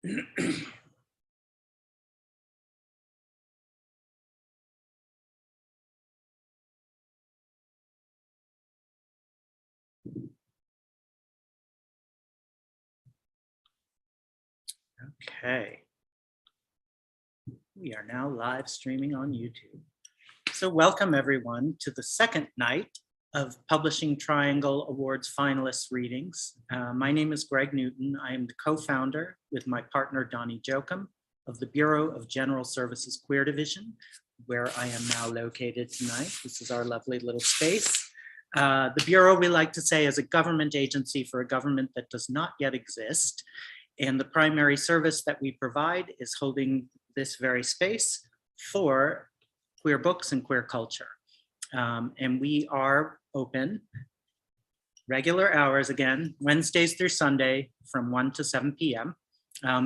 Okay. We are now live streaming on YouTube. So welcome everyone to the second night of Publishing Triangle Awards finalist readings. My name is Greg Newton. I am the co-founder with my partner Donnie Jokum of the Bureau of General Services Queer Division, where I am now located tonight. This is our lovely little space. The Bureau, we like to say, is a government agency for a government that does not yet exist. And the primary service that we provide is holding this very space for queer books and queer culture. And we are open regular hours again, Wednesdays through Sunday from 1 to 7 p.m.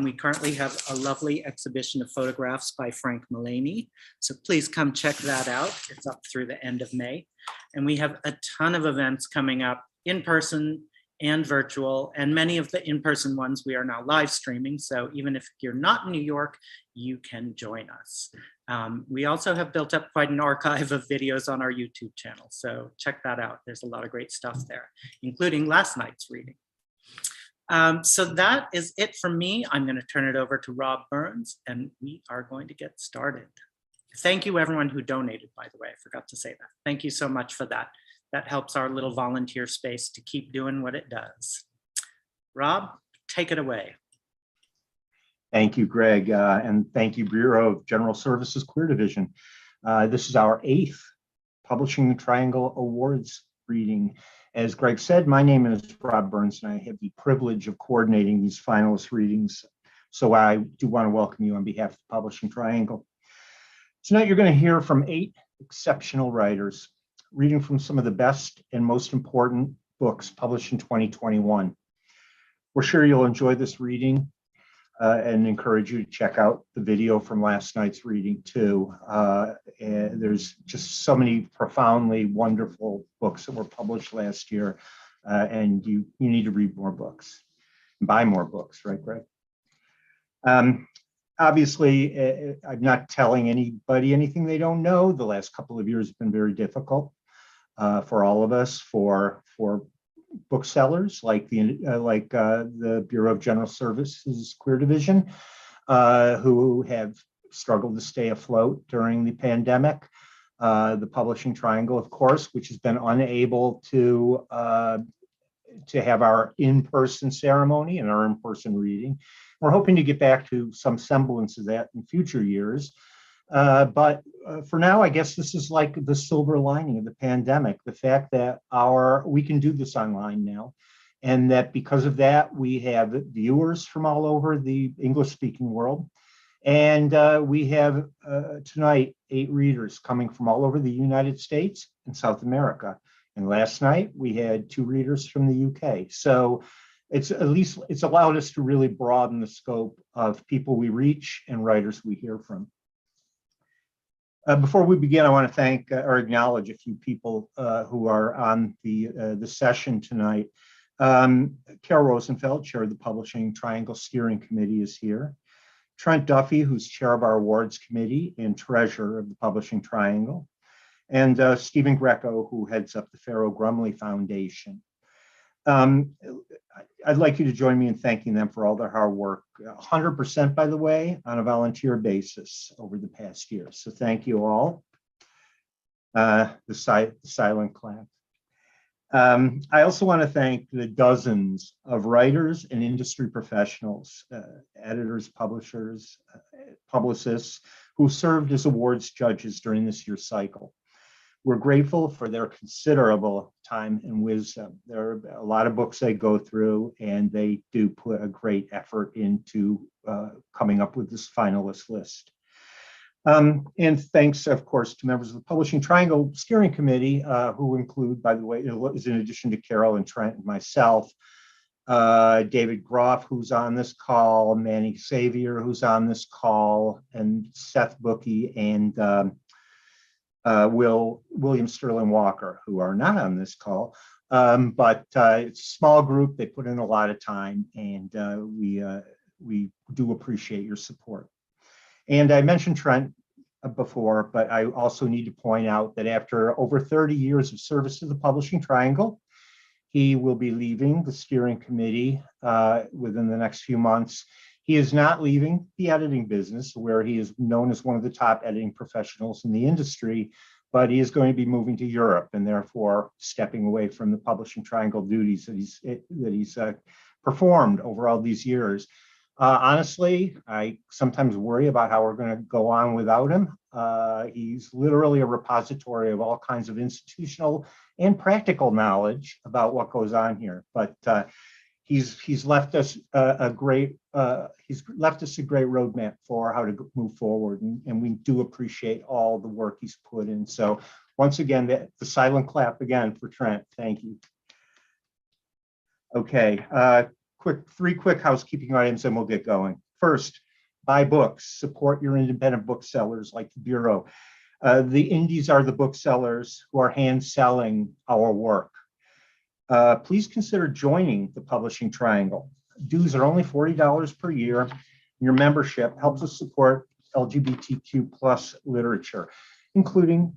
We currently have a lovely exhibition of photographs by Frank Mulaney. So please come check that out. It's up through the end of May. And we have a ton of events coming up in person and virtual, and many of the in-person ones we are now live streaming. So even if you're not in New York, you can join us. We also have built up quite an archive of videos on our YouTube channel. So check that out. There's a lot of great stuff there, including last night's reading. So that is it from me. I'm going to turn it over to Rob Burns, and we are going to get started. Thank you everyone who donated, by the way. I forgot to say that. Thank you so much for that. That helps our little volunteer space to keep doing what it does. Rob, take it away. Thank you, Greg, and thank you, Bureau of General Services Queer Division. This is our 8th Publishing Triangle Awards reading. As Greg said, my name is Rob Burns, and I have the privilege of coordinating these finalist readings. So I do want to welcome you on behalf of the Publishing Triangle. Tonight, you're going to hear from 8 exceptional writers, reading from some of the best and most important books published in 2021. We're sure you'll enjoy this reading and encourage you to check out the video from last night's reading too. And there's just so many profoundly wonderful books that were published last year, and you need to read more books, and buy more books, right, Greg? Obviously, I'm not telling anybody anything they don't know. The last couple of years have been very difficult for all of us, for booksellers like the Bureau of General Services Queer Division, who have struggled to stay afloat during the pandemic. The Publishing Triangle, of course, which has been unable to have our in-person ceremony and our in-person reading. We're hoping to get back to some semblance of that in future years. But for now, I guess this is like the silver lining of the pandemic, the fact that we can do this online now, and that because of that, we have viewers from all over the English-speaking world. And we have tonight 8 readers coming from all over the United States and South America. And last night, we had 2 readers from the UK. So it's allowed us to really broaden the scope of people we reach and writers we hear from. Before we begin, I want to thank or acknowledge a few people who are on the session tonight. Carol Rosenfeld, chair of the Publishing Triangle Steering Committee, is here. Trent Duffy, who's chair of our awards committee and treasurer of the Publishing Triangle. And Stephen Greco, who heads up the Ferro-Grumley Foundation. I'd like you to join me in thanking them for all their hard work, 100%, by the way, on a volunteer basis over the past year. So thank you all. The silent clap. I also want to thank the dozens of writers and industry professionals, editors, publishers, publicists, who served as awards judges during this year's cycle. We're grateful for their considerable time and wisdom. There are a lot of books they go through, and they do put a great effort into coming up with this finalist list. And thanks, of course, to members of the Publishing Triangle Steering Committee, who include, by the way, is in addition to Carol and Trent and myself, David Groff, who's on this call, Manny Xavier, who's on this call, and Seth Bookie, and William Sterling Walker, who are not on this call, but it's a small group. They put in a lot of time, and we we do appreciate your support. And I mentioned Trent before, but I also need to point out that after over 30 years of service to the Publishing Triangle, he will be leaving the steering committee within the next few months. He is not leaving the editing business, where he is known as one of the top editing professionals in the industry, but he is going to be moving to Europe and therefore stepping away from the Publishing Triangle duties that he's performed over all these years. Honestly, I sometimes worry about how we're going to go on without him. He's literally a repository of all kinds of institutional and practical knowledge about what goes on here. But he's left us a great roadmap for how to move forward, and we do appreciate all the work he's put in. So once again, the silent clap again for Trent. Thank you. Okay. Three quick housekeeping items and we'll get going. First, buy books, support your independent booksellers like the Bureau. The indies are the booksellers who are hand selling our work. Please consider joining the Publishing Triangle. Dues are only $40 per year. Your membership helps us support LGBTQ plus literature, including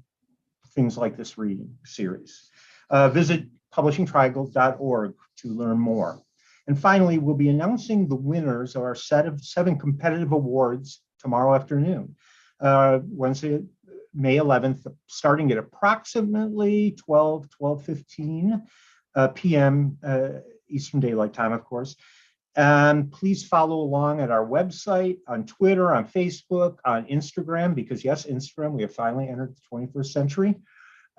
things like this reading series. Visit publishingtriangle.org to learn more. And finally, we'll be announcing the winners of our set of 7 competitive awards tomorrow afternoon, Wednesday, May 11th, starting at approximately 12:15 p.m. Eastern Daylight Time, of course. And please follow along at our website, on Twitter, on Facebook, on Instagram, because yes, Instagram, we have finally entered the 21st century.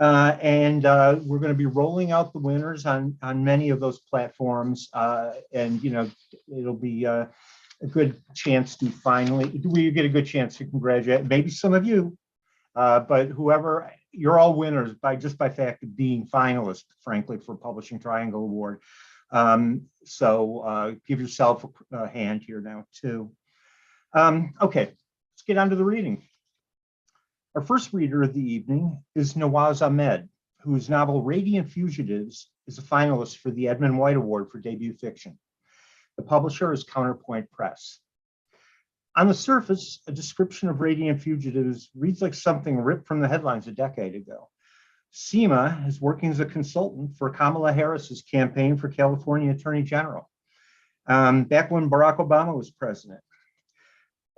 And we're going to be rolling out the winners on many of those platforms. And, you know, it'll be a good chance to we get a good chance to congratulate maybe some of you, but whoever, you're all winners just by fact of being finalists, frankly, for Publishing Triangle Award. So give yourself a hand here now, too. Okay, let's get on to the reading. Our first reader of the evening is Nawaaz Ahmed, whose novel Radiant Fugitives is a finalist for the Edmund White Award for debut fiction. The publisher is Counterpoint Press. On the surface, a description of Radiant Fugitives reads like something ripped from the headlines a decade ago. Seema is working as a consultant for Kamala Harris's campaign for California Attorney General, back when Barack Obama was president.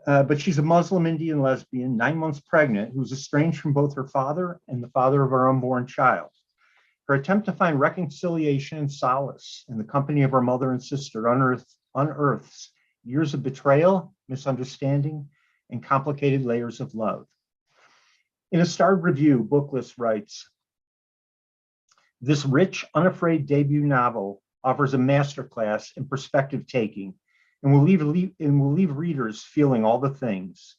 But she's a Muslim Indian lesbian, 9 months pregnant, who's estranged from both her father and the father of her unborn child. Her attempt to find reconciliation and solace in the company of her mother and sister unearths years of betrayal, misunderstanding, and complicated layers of love. In a starred review, Booklist writes, "This rich, unafraid debut novel offers a masterclass in perspective taking and will leave readers feeling all the things.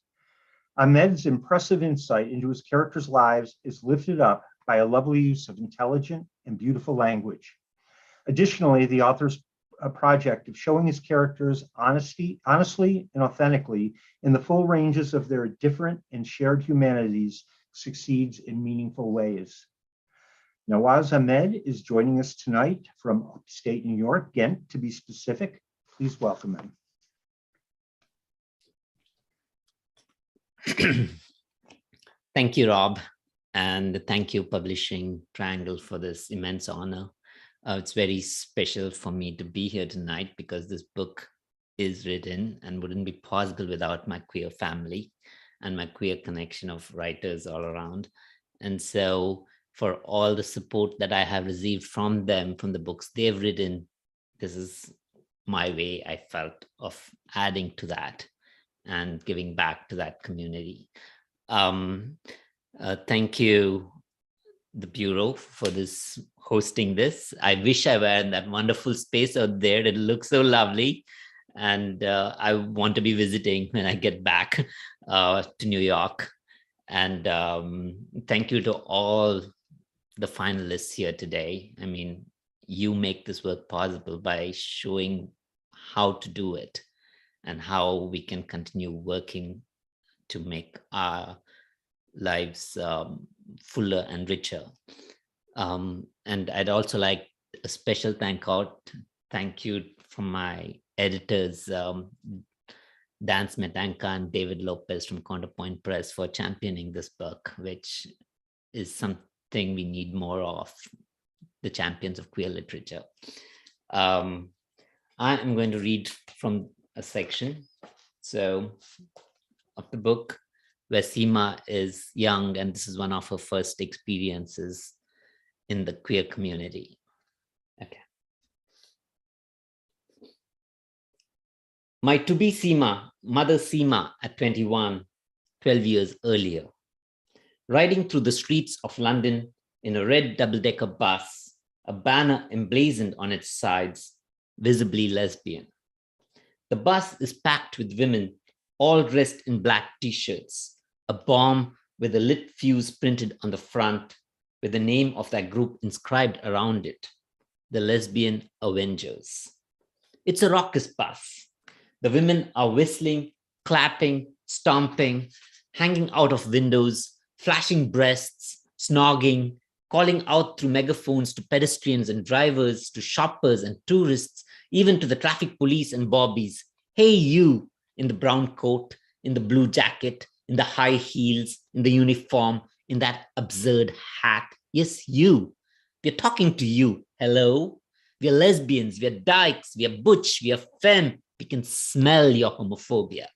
Ahmed's impressive insight into his characters' lives is lifted up by a lovely use of intelligent and beautiful language. Additionally, the author's project of showing his characters honestly and authentically in the full ranges of their different and shared humanities succeeds in meaningful ways." Nawaaz Ahmed is joining us tonight from upstate New York, Ghent to be specific. Please welcome him. Thank you, Rob, and thank you, Publishing Triangle, for this immense honor. It's very special for me to be here tonight because this book is written and wouldn't be possible without my queer family and my queer connection of writers all around. And so for all the support that I have received from them, from the books they've written, this is my way, I felt, of adding to that and giving back to that community. Thank you, the Bureau, for hosting this. I wish I were in that wonderful space out there. It looks so lovely. And I want to be visiting when I get back to New York. And thank you to all the finalists here today. I mean, you make this work possible by showing how to do it and how we can continue working to make our lives fuller and richer. And I'd also like a special thank you from my editors, Dan Smetanka and David Lopez from Counterpoint Press for championing this book, which is something we need more of, the champions of queer literature. I am going to read from a section of the book where Seema is young, and this is one of her first experiences in the queer community. Okay. My to-be Seema, mother Seema at 21, 12 years earlier, riding through the streets of London in a red double-decker bus, a banner emblazoned on its sides, visibly lesbian. The bus is packed with women, all dressed in black t-shirts, a bomb with a lit fuse printed on the front, with the name of that group inscribed around it, the Lesbian Avengers. It's a raucous bus. The women are whistling, clapping, stomping, hanging out of windows, flashing breasts, snogging, calling out through megaphones to pedestrians and drivers, to shoppers and tourists, even to the traffic police and bobbies. Hey, you, in the brown coat, in the blue jacket, in the high heels, in the uniform, in that absurd hat. Yes, you. We're talking to you. Hello? We're lesbians, we're dykes, we're butch, we're femme. We can smell your homophobia.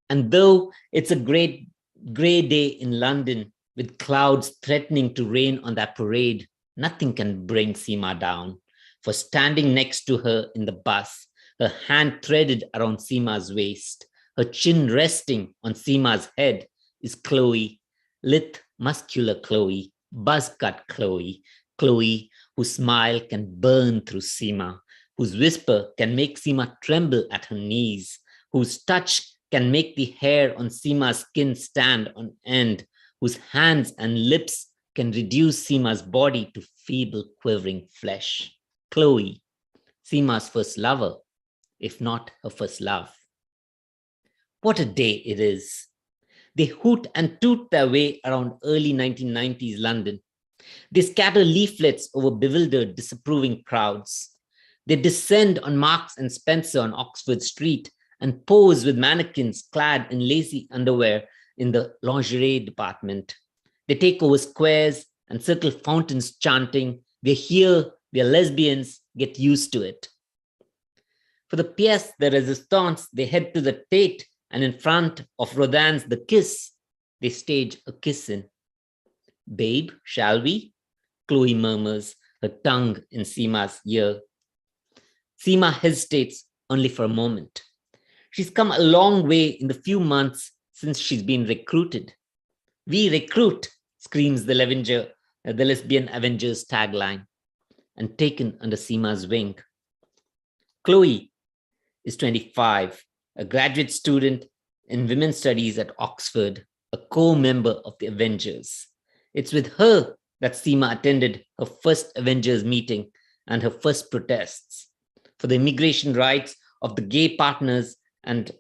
And though it's a great gray day in London with clouds threatening to rain on that parade, nothing can bring Seema down. For standing next to her in the bus, her hand threaded around Seema's waist, her chin resting on Seema's head, is Chloe, lithe, muscular Chloe, buzz-cut Chloe, Chloe whose smile can burn through Seema, whose whisper can make Seema tremble at her knees, whose touch can make the hair on Seema's skin stand on end, whose hands and lips can reduce Seema's body to feeble, quivering flesh. Chloe, Seema's first lover, if not her first love. What a day it is. They hoot and toot their way around early 1990s London. They scatter leaflets over bewildered, disapproving crowds. They descend on Marks and Spencer on Oxford Street and pose with mannequins clad in lacy underwear in the lingerie department. They take over squares and circle fountains chanting, "We're here, we're lesbians, get used to it." For the pièce de résistance, they head to the Tate, and in front of Rodin's The Kiss, they stage a kiss-in. "Babe, shall we?" Chloe murmurs, her tongue in Seema's ear. Seema hesitates only for a moment. She's come a long way in the few months since she's been recruited. "We recruit," screams the Lesbian Avengers tagline, and taken under Seema's wing. Chloe is 25, a graduate student in women's studies at Oxford, a co-member of the Avengers. It's with her that Seema attended her first Avengers meeting and her first protests for the immigration rights of the gay partners and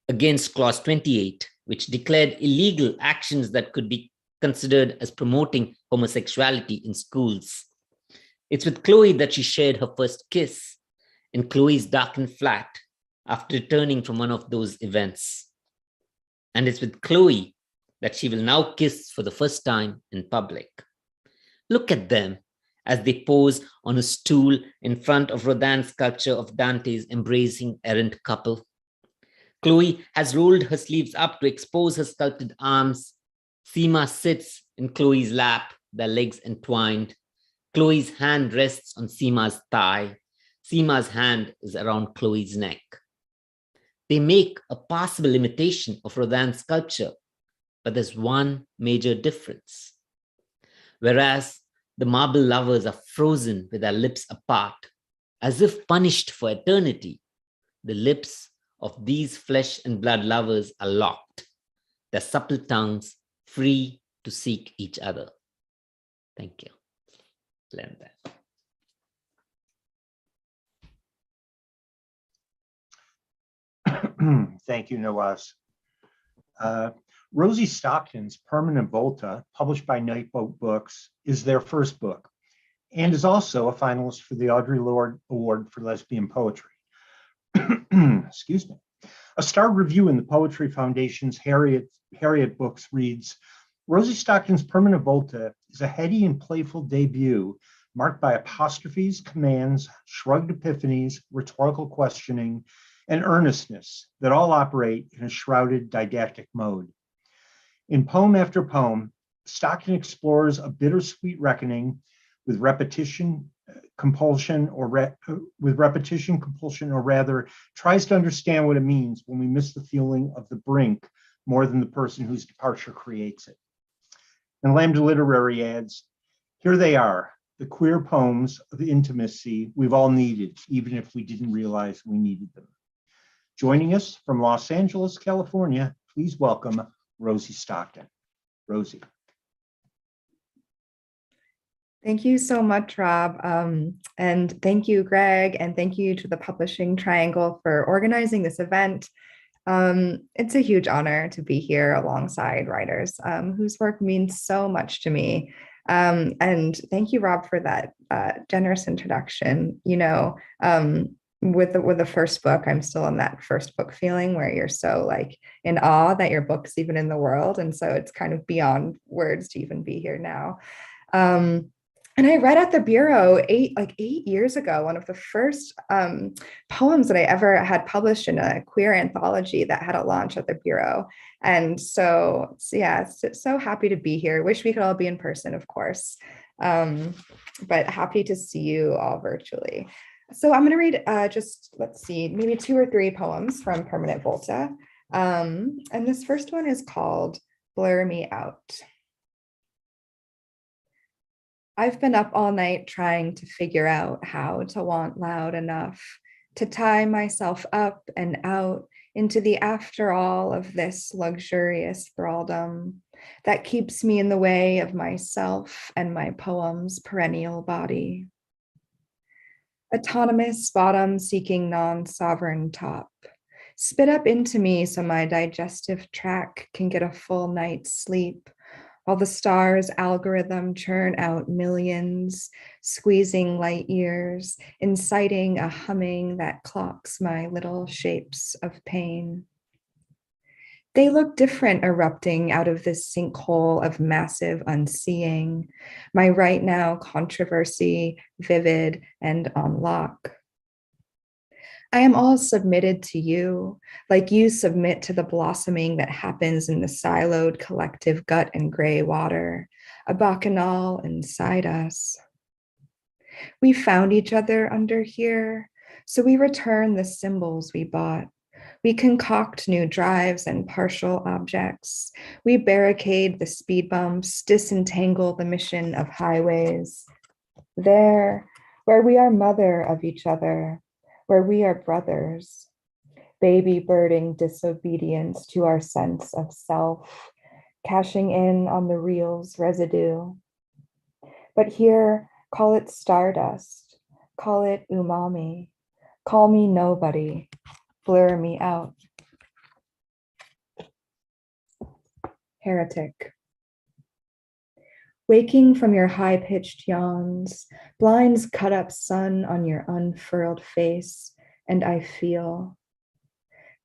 against Clause 28, which declared illegal actions that could be considered as promoting homosexuality in schools. It's with Chloe that she shared her first kiss in Chloe's darkened flat after returning from one of those events. And it's with Chloe that she will now kiss for the first time in public. Look at them as they pose on a stool in front of Rodin's sculpture of Dante's embracing errant couple. Chloe has rolled her sleeves up to expose her sculpted arms. Seema sits in Chloe's lap, their legs entwined. Chloe's hand rests on Seema's thigh. Seema's hand is around Chloe's neck. They make a passable imitation of Rodin's sculpture, but there's one major difference. Whereas the marble lovers are frozen with their lips apart, as if punished for eternity, the lips of these flesh and blood lovers are locked, their supple tongues free to seek each other. Thank you. Learn that. Thank you, Nawaaz. Rosie Stockton's Permanent Volta, published by Nightboat Books, is their first book and is also a finalist for the Audre Lorde Award for Lesbian Poetry. Excuse me. A starred review in the Poetry Foundation's Harriet Books reads, Rosie Stockton's Permanent Volta is a heady and playful debut marked by apostrophes, commands, shrugged epiphanies, rhetorical questioning, and earnestness that all operate in a shrouded didactic mode. In poem after poem, Stockton explores a bittersweet reckoning with repetition, compulsion, or rather tries to understand what it means when we miss the feeling of the brink more than the person whose departure creates it. And Lambda Literary adds, here they are, the queer poems of intimacy we've all needed, even if we didn't realize we needed them. Joining us from Los Angeles, California, please welcome Rosie Stockton. Rosie. Thank you so much, Rob. And thank you, Greg, and thank you to the Publishing Triangle for organizing this event. It's a huge honor to be here alongside writers whose work means so much to me. And thank you, Rob, for that generous introduction. You know, with the first book, I'm still in that first book feeling where you're so like in awe that your book's even in the world. And so it's kind of beyond words to even be here now. And I read at the Bureau 8 years ago, one of the first poems that I ever had published in a queer anthology that had a launch at the Bureau. And so yeah, so happy to be here. Wish we could all be in person, of course, but happy to see you all virtually. So I'm going to read just, let's see, maybe 2 or 3 poems from Permanent Volta. And this first one is called Blur Me Out. I've been up all night trying to figure out how to want loud enough to tie myself up and out into the after all of this luxurious thraldom that keeps me in the way of myself and my poem's perennial body. Autonomous bottom seeking non-sovereign top. Spit up into me so my digestive tract can get a full night's sleep while the stars' algorithm churn out millions, squeezing light years, inciting a humming that clocks my little shapes of pain. They look different erupting out of this sinkhole of massive unseeing, my right now controversy, vivid and on lock. I am all submitted to you, like you submit to the blossoming that happens in the siloed collective gut and gray water, a bacchanal inside us. We found each other under here, so we return the symbols we bought. We concoct new drives and partial objects. We barricade the speed bumps, disentangle the mission of highways. There, where we are mother of each other, where we are brothers, baby birding disobedience to our sense of self, cashing in on the real's residue. But here, call it stardust, call it umami, call me nobody, blur me out. Heretic. Waking from your high-pitched yawns, blinds cut up sun on your unfurled face, and I feel.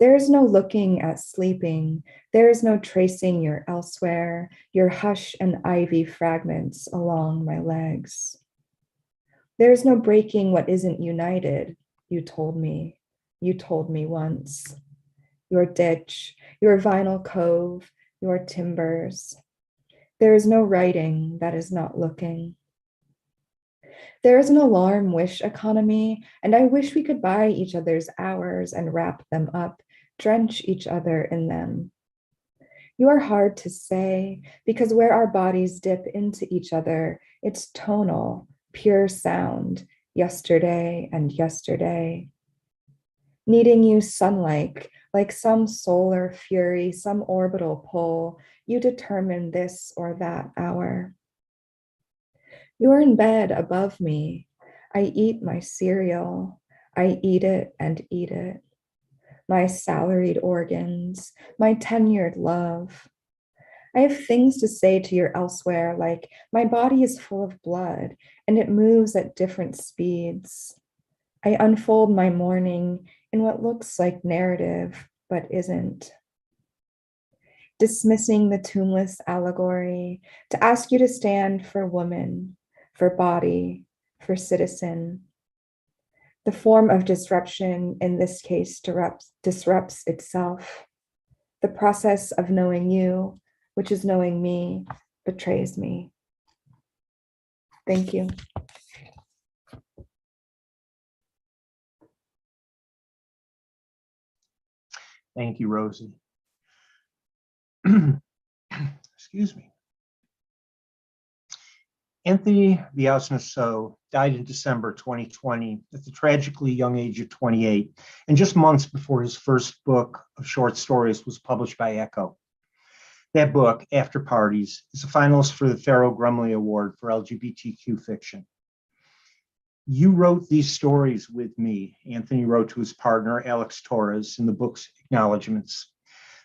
There is no looking at sleeping, there is no tracing your elsewhere, your hush and ivy fragments along my legs. There is no breaking what isn't united, you told me once. Your ditch, your vinyl cove, your timbers. There is no writing that is not looking. There is an alarm wish economy, and I wish we could buy each other's hours and wrap them up, drench each other in them. You are hard to say, because where our bodies dip into each other, it's tonal, pure sound, yesterday and yesterday. Needing you sun-like, like some solar fury, some orbital pull, you determine this or that hour. You're in bed above me. I eat my cereal. I eat it and eat it. My salaried organs, my tenured love. I have things to say to your elsewhere, like my body is full of blood and it moves at different speeds. I unfold my morning in what looks like narrative, but isn't. Dismissing the tuneless allegory, to ask you to stand for woman, for body, for citizen. The form of disruption in this case disrupts itself. The process of knowing you, which is knowing me, betrays me. Thank you. Thank you, Rosie. Excuse me. Anthony Veasna died in December 2020 at the tragically young age of 28, and just months before his first book of short stories was published by Echo. That book, Afterparties, is a finalist for the Ferro-Grumley Award for LGBTQ fiction. You wrote these stories with me, Anthony wrote to his partner, Alex Torres, in the book's acknowledgments.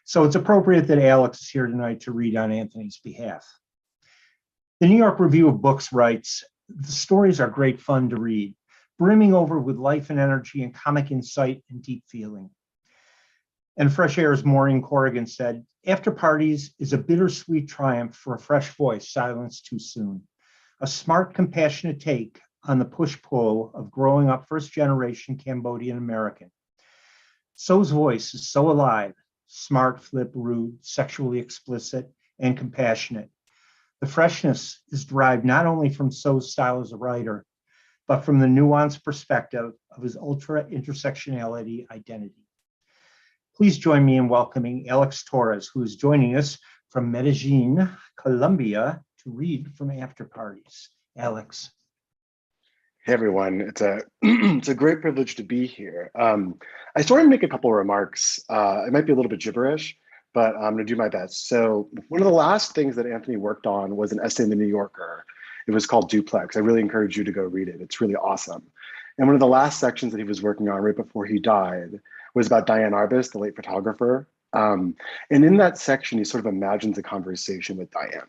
So it's appropriate that Alex is here tonight to read on Anthony's behalf. The New York Review of Books writes, the stories are great fun to read, brimming over with life and energy and comic insight and deep feeling. And Fresh Air's Maureen Corrigan said, Afterparties is a bittersweet triumph for a fresh voice silenced too soon. A smart, compassionate take on the push-pull of growing up first-generation Cambodian American. So's voice is so alive, smart, flip, rude, sexually explicit, and compassionate. The freshness is derived not only from So's style as a writer, but from the nuanced perspective of his ultra-intersectionality identity. Please join me in welcoming Alex Torres, who is joining us from Medellin, Colombia, to read from Afterparties. Alex. Hey everyone, it's a great privilege to be here. I started to make a couple of remarks. It might be a little bit gibberish, but I'm going to do my best. So one of the last things that Anthony worked on was an essay in the New Yorker. It was called Duplex. I really encourage you to go read it. It's really awesome. And one of the last sections that he was working on right before he died was about Diane Arbus, the late photographer. And in that section, he sort of imagines a conversation with Diane.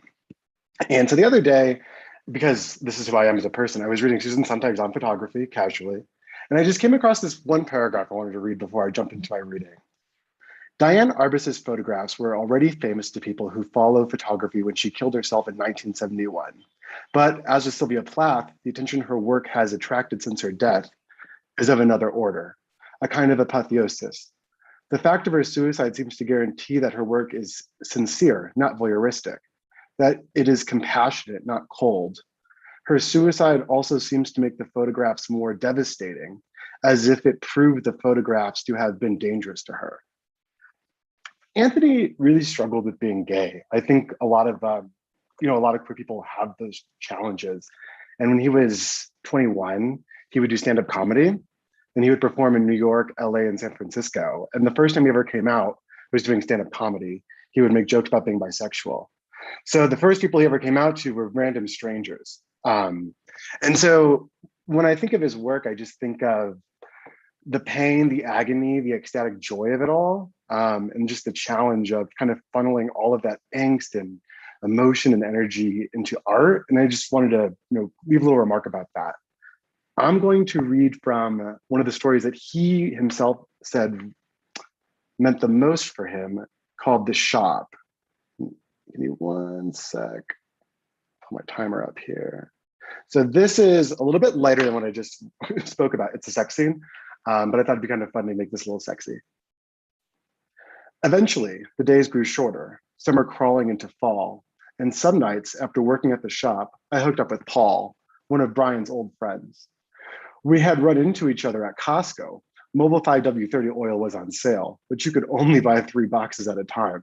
And so the other day, because this is who I am as a person, I was reading Susan Sontag's on photography casually. And I just came across this one paragraph I wanted to read before I jumped into my reading. Diane Arbus's photographs were already famous to people who follow photography when she killed herself in 1971. But as with Sylvia Plath, the attention her work has attracted since her death is of another order, a kind of apotheosis. The fact of her suicide seems to guarantee that her work is sincere, not voyeuristic, that it is compassionate, not cold. Her suicide also seems to make the photographs more devastating, as if it proved the photographs to have been dangerous to her. Anthony really struggled with being gay. I think a lot of queer people have those challenges. And when he was 21, he would do stand-up comedy, and he would perform in New York, LA, and San Francisco. And the first time he ever came out was doing stand-up comedy. He would make jokes about being bisexual. So the first people he ever came out to were random strangers. And so when I think of his work, I just think of the pain, the agony, the ecstatic joy of it all, and just the challenge of kind of funneling all of that angst and emotion and energy into art. And I just wanted to, leave a little remark about that. I'm going to read from one of the stories that he himself said meant the most for him, called The Shop. Give me one sec. Put my timer up here. So this is a little bit lighter than what I just spoke about. It's a sex scene, but I thought it'd be kind of fun to make this a little sexy. Eventually, the days grew shorter, summer crawling into fall, and some nights after working at the shop, I hooked up with Paul, one of Brian's old friends. We had run into each other at Costco. Mobile 5W30 oil was on sale, but you could only buy 3 boxes at a time.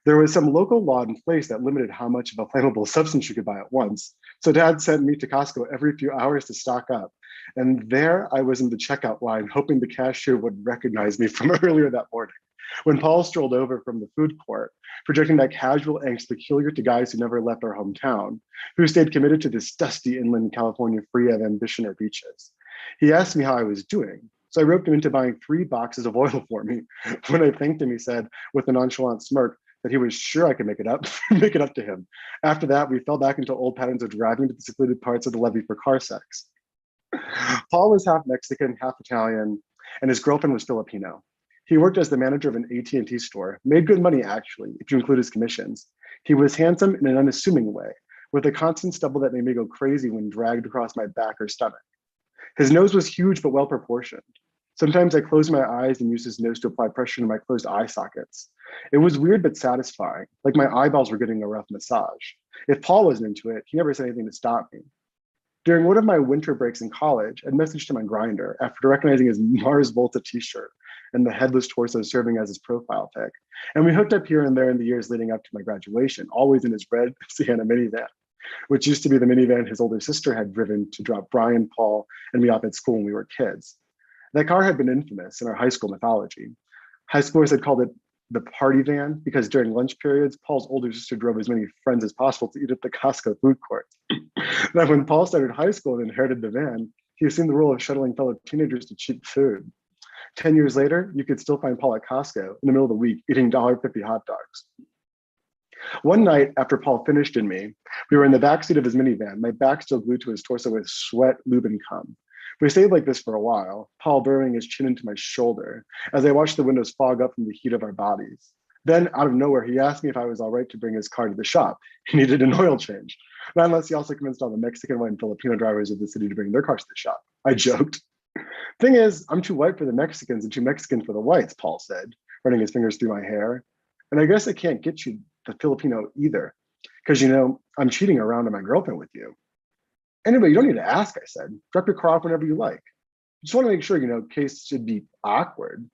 There was some local law in place that limited how much of a flammable substance you could buy at once. So Dad sent me to Costco every few hours to stock up. And there I was in the checkout line, hoping the cashier would recognize me from earlier that morning, when Paul strolled over from the food court, projecting that casual angst peculiar to guys who never left our hometown, who stayed committed to this dusty inland California free of ambition or beaches. He asked me how I was doing. So I roped him into buying 3 boxes of oil for me. When I thanked him, he said, with a nonchalant smirk, that he was sure I could make it up to him. After that, we fell back into old patterns of driving to the secluded parts of the levee for car sex. Paul was half Mexican, half Italian, and his girlfriend was Filipino. He worked as the manager of an AT&T store, made good money actually, if you include his commissions. He was handsome in an unassuming way, with a constant stubble that made me go crazy when dragged across my back or stomach. His nose was huge but well proportioned. Sometimes I closed my eyes and used his nose to apply pressure to my closed eye sockets. It was weird but satisfying, like my eyeballs were getting a rough massage. If Paul wasn't into it, he never said anything to stop me. During one of my winter breaks in college, I messaged him on Grindr after recognizing his Mars Volta t-shirt and the headless torso serving as his profile pic. And we hooked up here and there in the years leading up to my graduation, always in his red Sienna minivan, which used to be the minivan his older sister had driven to drop Brian, Paul, and me off at school when we were kids. That car had been infamous in our high school mythology. High schoolers had called it the party van because during lunch periods, Paul's older sister drove as many friends as possible to eat at the Costco food court. Then when Paul started high school and inherited the van, he assumed the role of shuttling fellow teenagers to cheap food. 10 years later, you could still find Paul at Costco in the middle of the week eating $1.50 hot dogs. One night after Paul finished in me, we were in the backseat of his minivan, my back still glued to his torso with sweat, lube, and cum. We stayed like this for a while, Paul burrowing his chin into my shoulder as I watched the windows fog up from the heat of our bodies. Then, out of nowhere, he asked me if I was all right to bring his car to the shop. He needed an oil change. Not unless he also convinced all the Mexican, white, and Filipino drivers of the city to bring their cars to the shop. I joked. Thing is, I'm too white for the Mexicans and too Mexican for the whites, Paul said, running his fingers through my hair. And I guess I can't get you the Filipino either, because, you know, I'm cheating around on my girlfriend with you. Anyway, you don't need to ask, I said. Drop your car off whenever you like. Just want to make sure, you know, in case it should be awkward.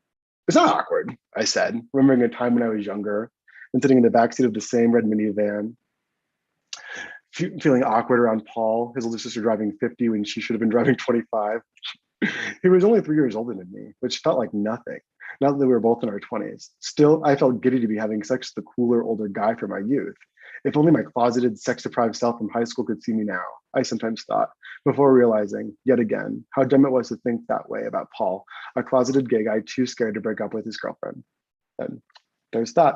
It's not awkward, I said, remembering a time when I was younger and sitting in the backseat of the same red minivan, feeling awkward around Paul, his older sister driving 50 when she should have been driving 25. He was only 3 years older than me, which felt like nothing, now that we were both in our 20s. Still, I felt giddy to be having sex with the cooler, older guy from my youth. If only my closeted, sex-deprived self from high school could see me now, I sometimes thought, before realizing, yet again, how dumb it was to think that way about Paul, a closeted gay guy too scared to break up with his girlfriend. And there's that.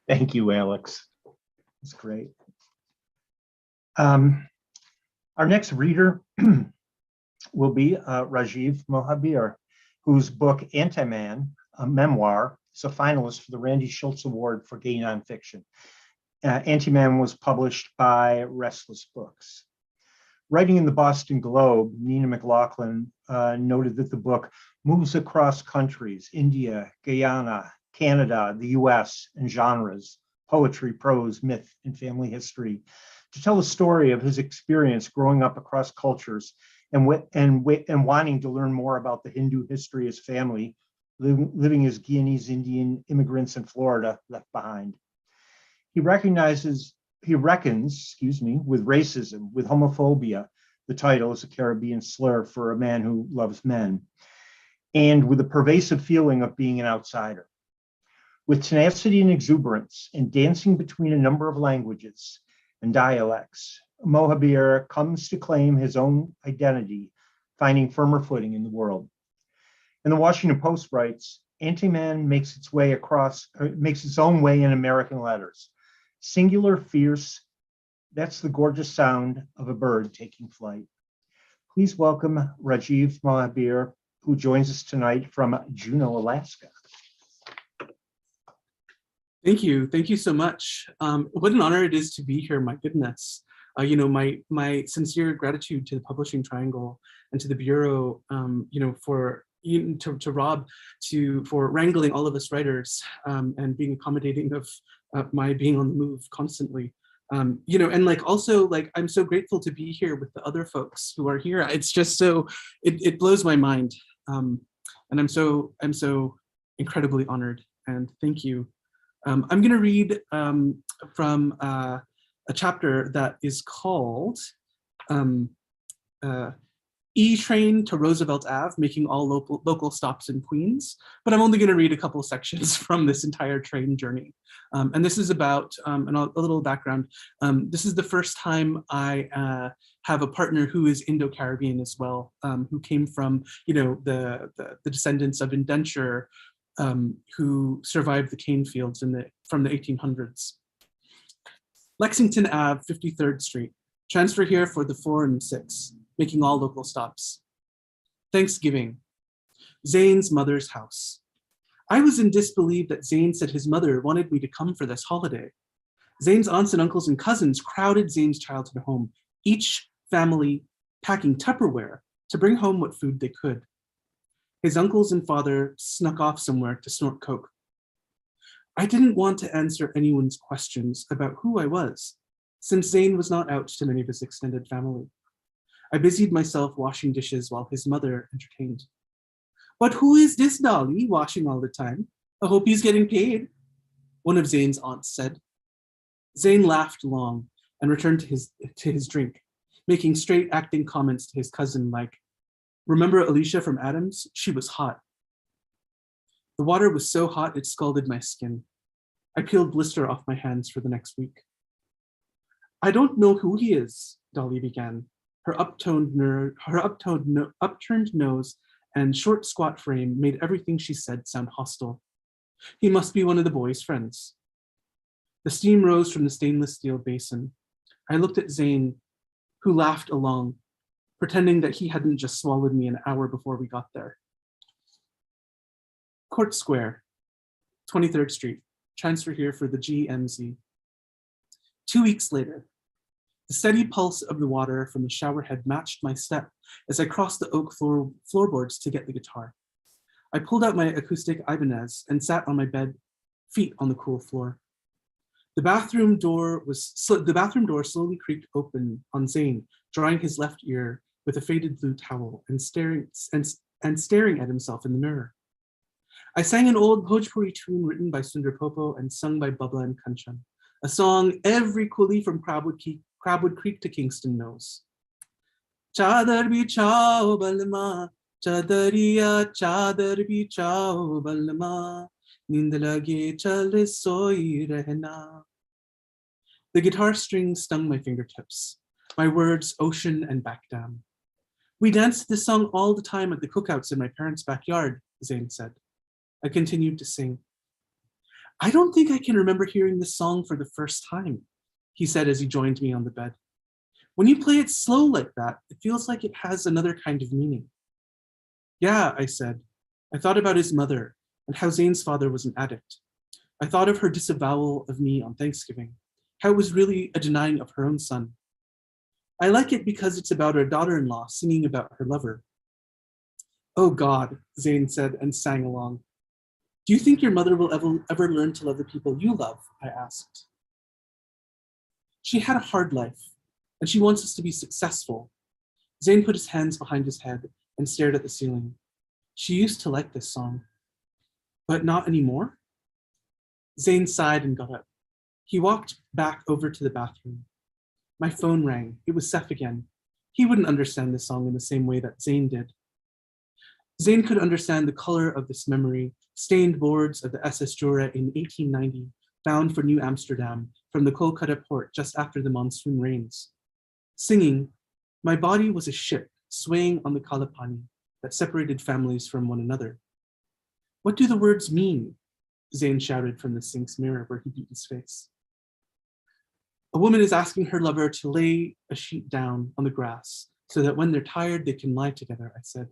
Thank you, Alex. That's great. Our next reader will be Rajiv Mohabir, whose book Antiman, a memoir, is a finalist for the Randy Shilts Award for Gay Nonfiction. Antiman was published by Restless Books. Writing in the Boston Globe, Nina McLaughlin noted that the book moves across countries, India, Guyana, Canada, the US, and genres, poetry, prose, myth, and family history, to tell the story of his experience growing up across cultures and wanting to learn more about the Hindu history his family, living as Guyanese Indian immigrants in Florida, left behind. He reckons, with racism, with homophobia. The title is a Caribbean slur for a man who loves men, and with a pervasive feeling of being an outsider. With tenacity and exuberance, and dancing between a number of languages and dialects, Mohabir comes to claim his own identity, finding firmer footing in the world. And the Washington Post writes, Antiman makes its own way in American letters. Singular, fierce, that's the gorgeous sound of a bird taking flight. Please welcome Rajiv Mohabir, who joins us tonight from Juneau, Alaska. Thank you. Thank you so much. What an honor it is to be here. My goodness. My sincere gratitude to the Publishing Triangle and to the Bureau, to Rob, for wrangling all of us writers and being accommodating of my being on the move constantly. I'm so grateful to be here with the other folks who are here. It's just so, it blows my mind. And I'm so incredibly honored, and thank you. I'm going to read from a chapter that is called E-Train to Roosevelt Ave, making all local stops in Queens. But I'm only going to read a couple sections from this entire train journey. And this is about, and a little background, this is the first time I have a partner who is Indo-Caribbean as well, who came from, the descendants of indenture, who survived the cane fields from the 1800s. Lexington Ave, 53rd Street. Transfer here for the 4 and 6, making all local stops. Thanksgiving, Zane's mother's house. I was in disbelief that Zane said his mother wanted me to come for this holiday. Zane's aunts and uncles and cousins crowded Zane's childhood home, each family packing Tupperware to bring home what food they could. His uncles and father snuck off somewhere to snort coke. I didn't want to answer anyone's questions about who I was, since Zane was not out to many of his extended family. I busied myself washing dishes while his mother entertained. But who is this dolly washing all the time? I hope he's getting paid, one of Zane's aunts said. Zane laughed long and returned to his drink, making straight acting comments to his cousin like, remember Alicia from Adams? She was hot. The water was so hot it scalded my skin. I peeled blister off my hands for the next week. I don't know who he is, Dolly began. Her upturned nose and short squat frame made everything she said sound hostile. He must be one of the boys' friends. The steam rose from the stainless steel basin. I looked at Zane, who laughed along, pretending that he hadn't just swallowed me an hour before we got there. Court Square, 23rd Street, transfer here for the GMZ. 2 weeks later, the steady pulse of the water from the shower head matched my step as I crossed the oak floorboards to get the guitar. I pulled out my acoustic Ibanez and sat on my bed, feet on the cool floor. The bathroom door slowly creaked open on Zane, drying his left ear with a faded blue towel and staring at himself in the mirror. I sang an old Bhojpuri tune written by Sundar Popo and sung by Babla and Kanchan, a song every coolie from Crabwood Creek to Kingston knows. Chadar bichao balma, chadariya chadar bichao balma, nind lage chal soi rehna. The guitar strings stung my fingertips, my words ocean and backdam. We danced this song all the time at the cookouts in my parents' backyard, Zane said. I continued to sing. I don't think I can remember hearing this song for the first time, he said as he joined me on the bed. When you play it slow like that, it feels like it has another kind of meaning. Yeah, I said. I thought about his mother and how Zane's father was an addict. I thought of her disavowal of me on Thanksgiving, how it was really a denying of her own son. I like it because it's about her daughter-in-law singing about her lover. Oh God, Zane said and sang along. Do you think your mother will ever learn to love the people you love? I asked. She had a hard life, and she wants us to be successful. Zane put his hands behind his head and stared at the ceiling. She used to like this song, but not anymore? Zane sighed and got up. He walked back over to the bathroom. My phone rang. It was Seth again. He wouldn't understand this song in the same way that Zane did. Zane could understand the color of this memory, stained boards of the SS Jura in 1890, bound for New Amsterdam from the Kolkata port just after the monsoon rains. Singing, my body was a ship swaying on the Kalapani that separated families from one another. What do the words mean? Zane shouted from the sink's mirror where he beat his face. A woman is asking her lover to lay a sheet down on the grass so that when they're tired, they can lie together, I said,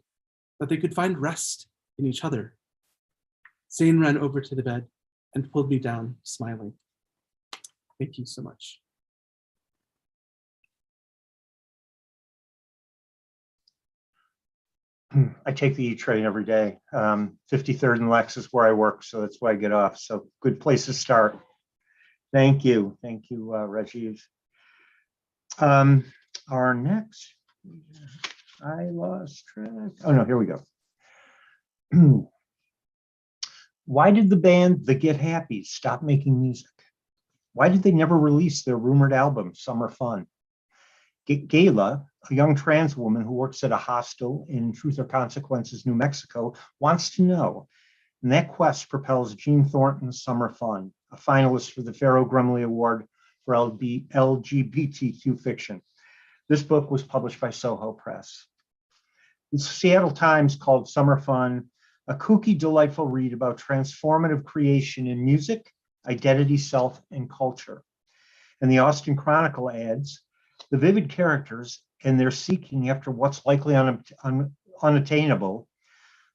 that they could find rest in each other. Zane ran over to the bed and pulled me down, smiling. Thank you so much. I take the E train every day. 53rd and Lex is where I work, so that's why I get off. So good place to start. Thank you, Rajiv. Our next, I lost track. Oh no, here we go. Why did the band The Get Happies stop making music? Why did they never release their rumored album, Summer Fun? Gayla, a young trans woman who works at a hostel in Truth or Consequences, New Mexico, wants to know. And that quest propels Jeanne Thornton's Summer Fun, a finalist for the Ferro-Grumley Award for LGBTQ fiction. This book was published by Soho Press. The Seattle Times called Summer Fun a kooky, delightful read about transformative creation in music, identity, self, and culture. And the Austin Chronicle adds, The vivid characters and their seeking after what's likely unattainable,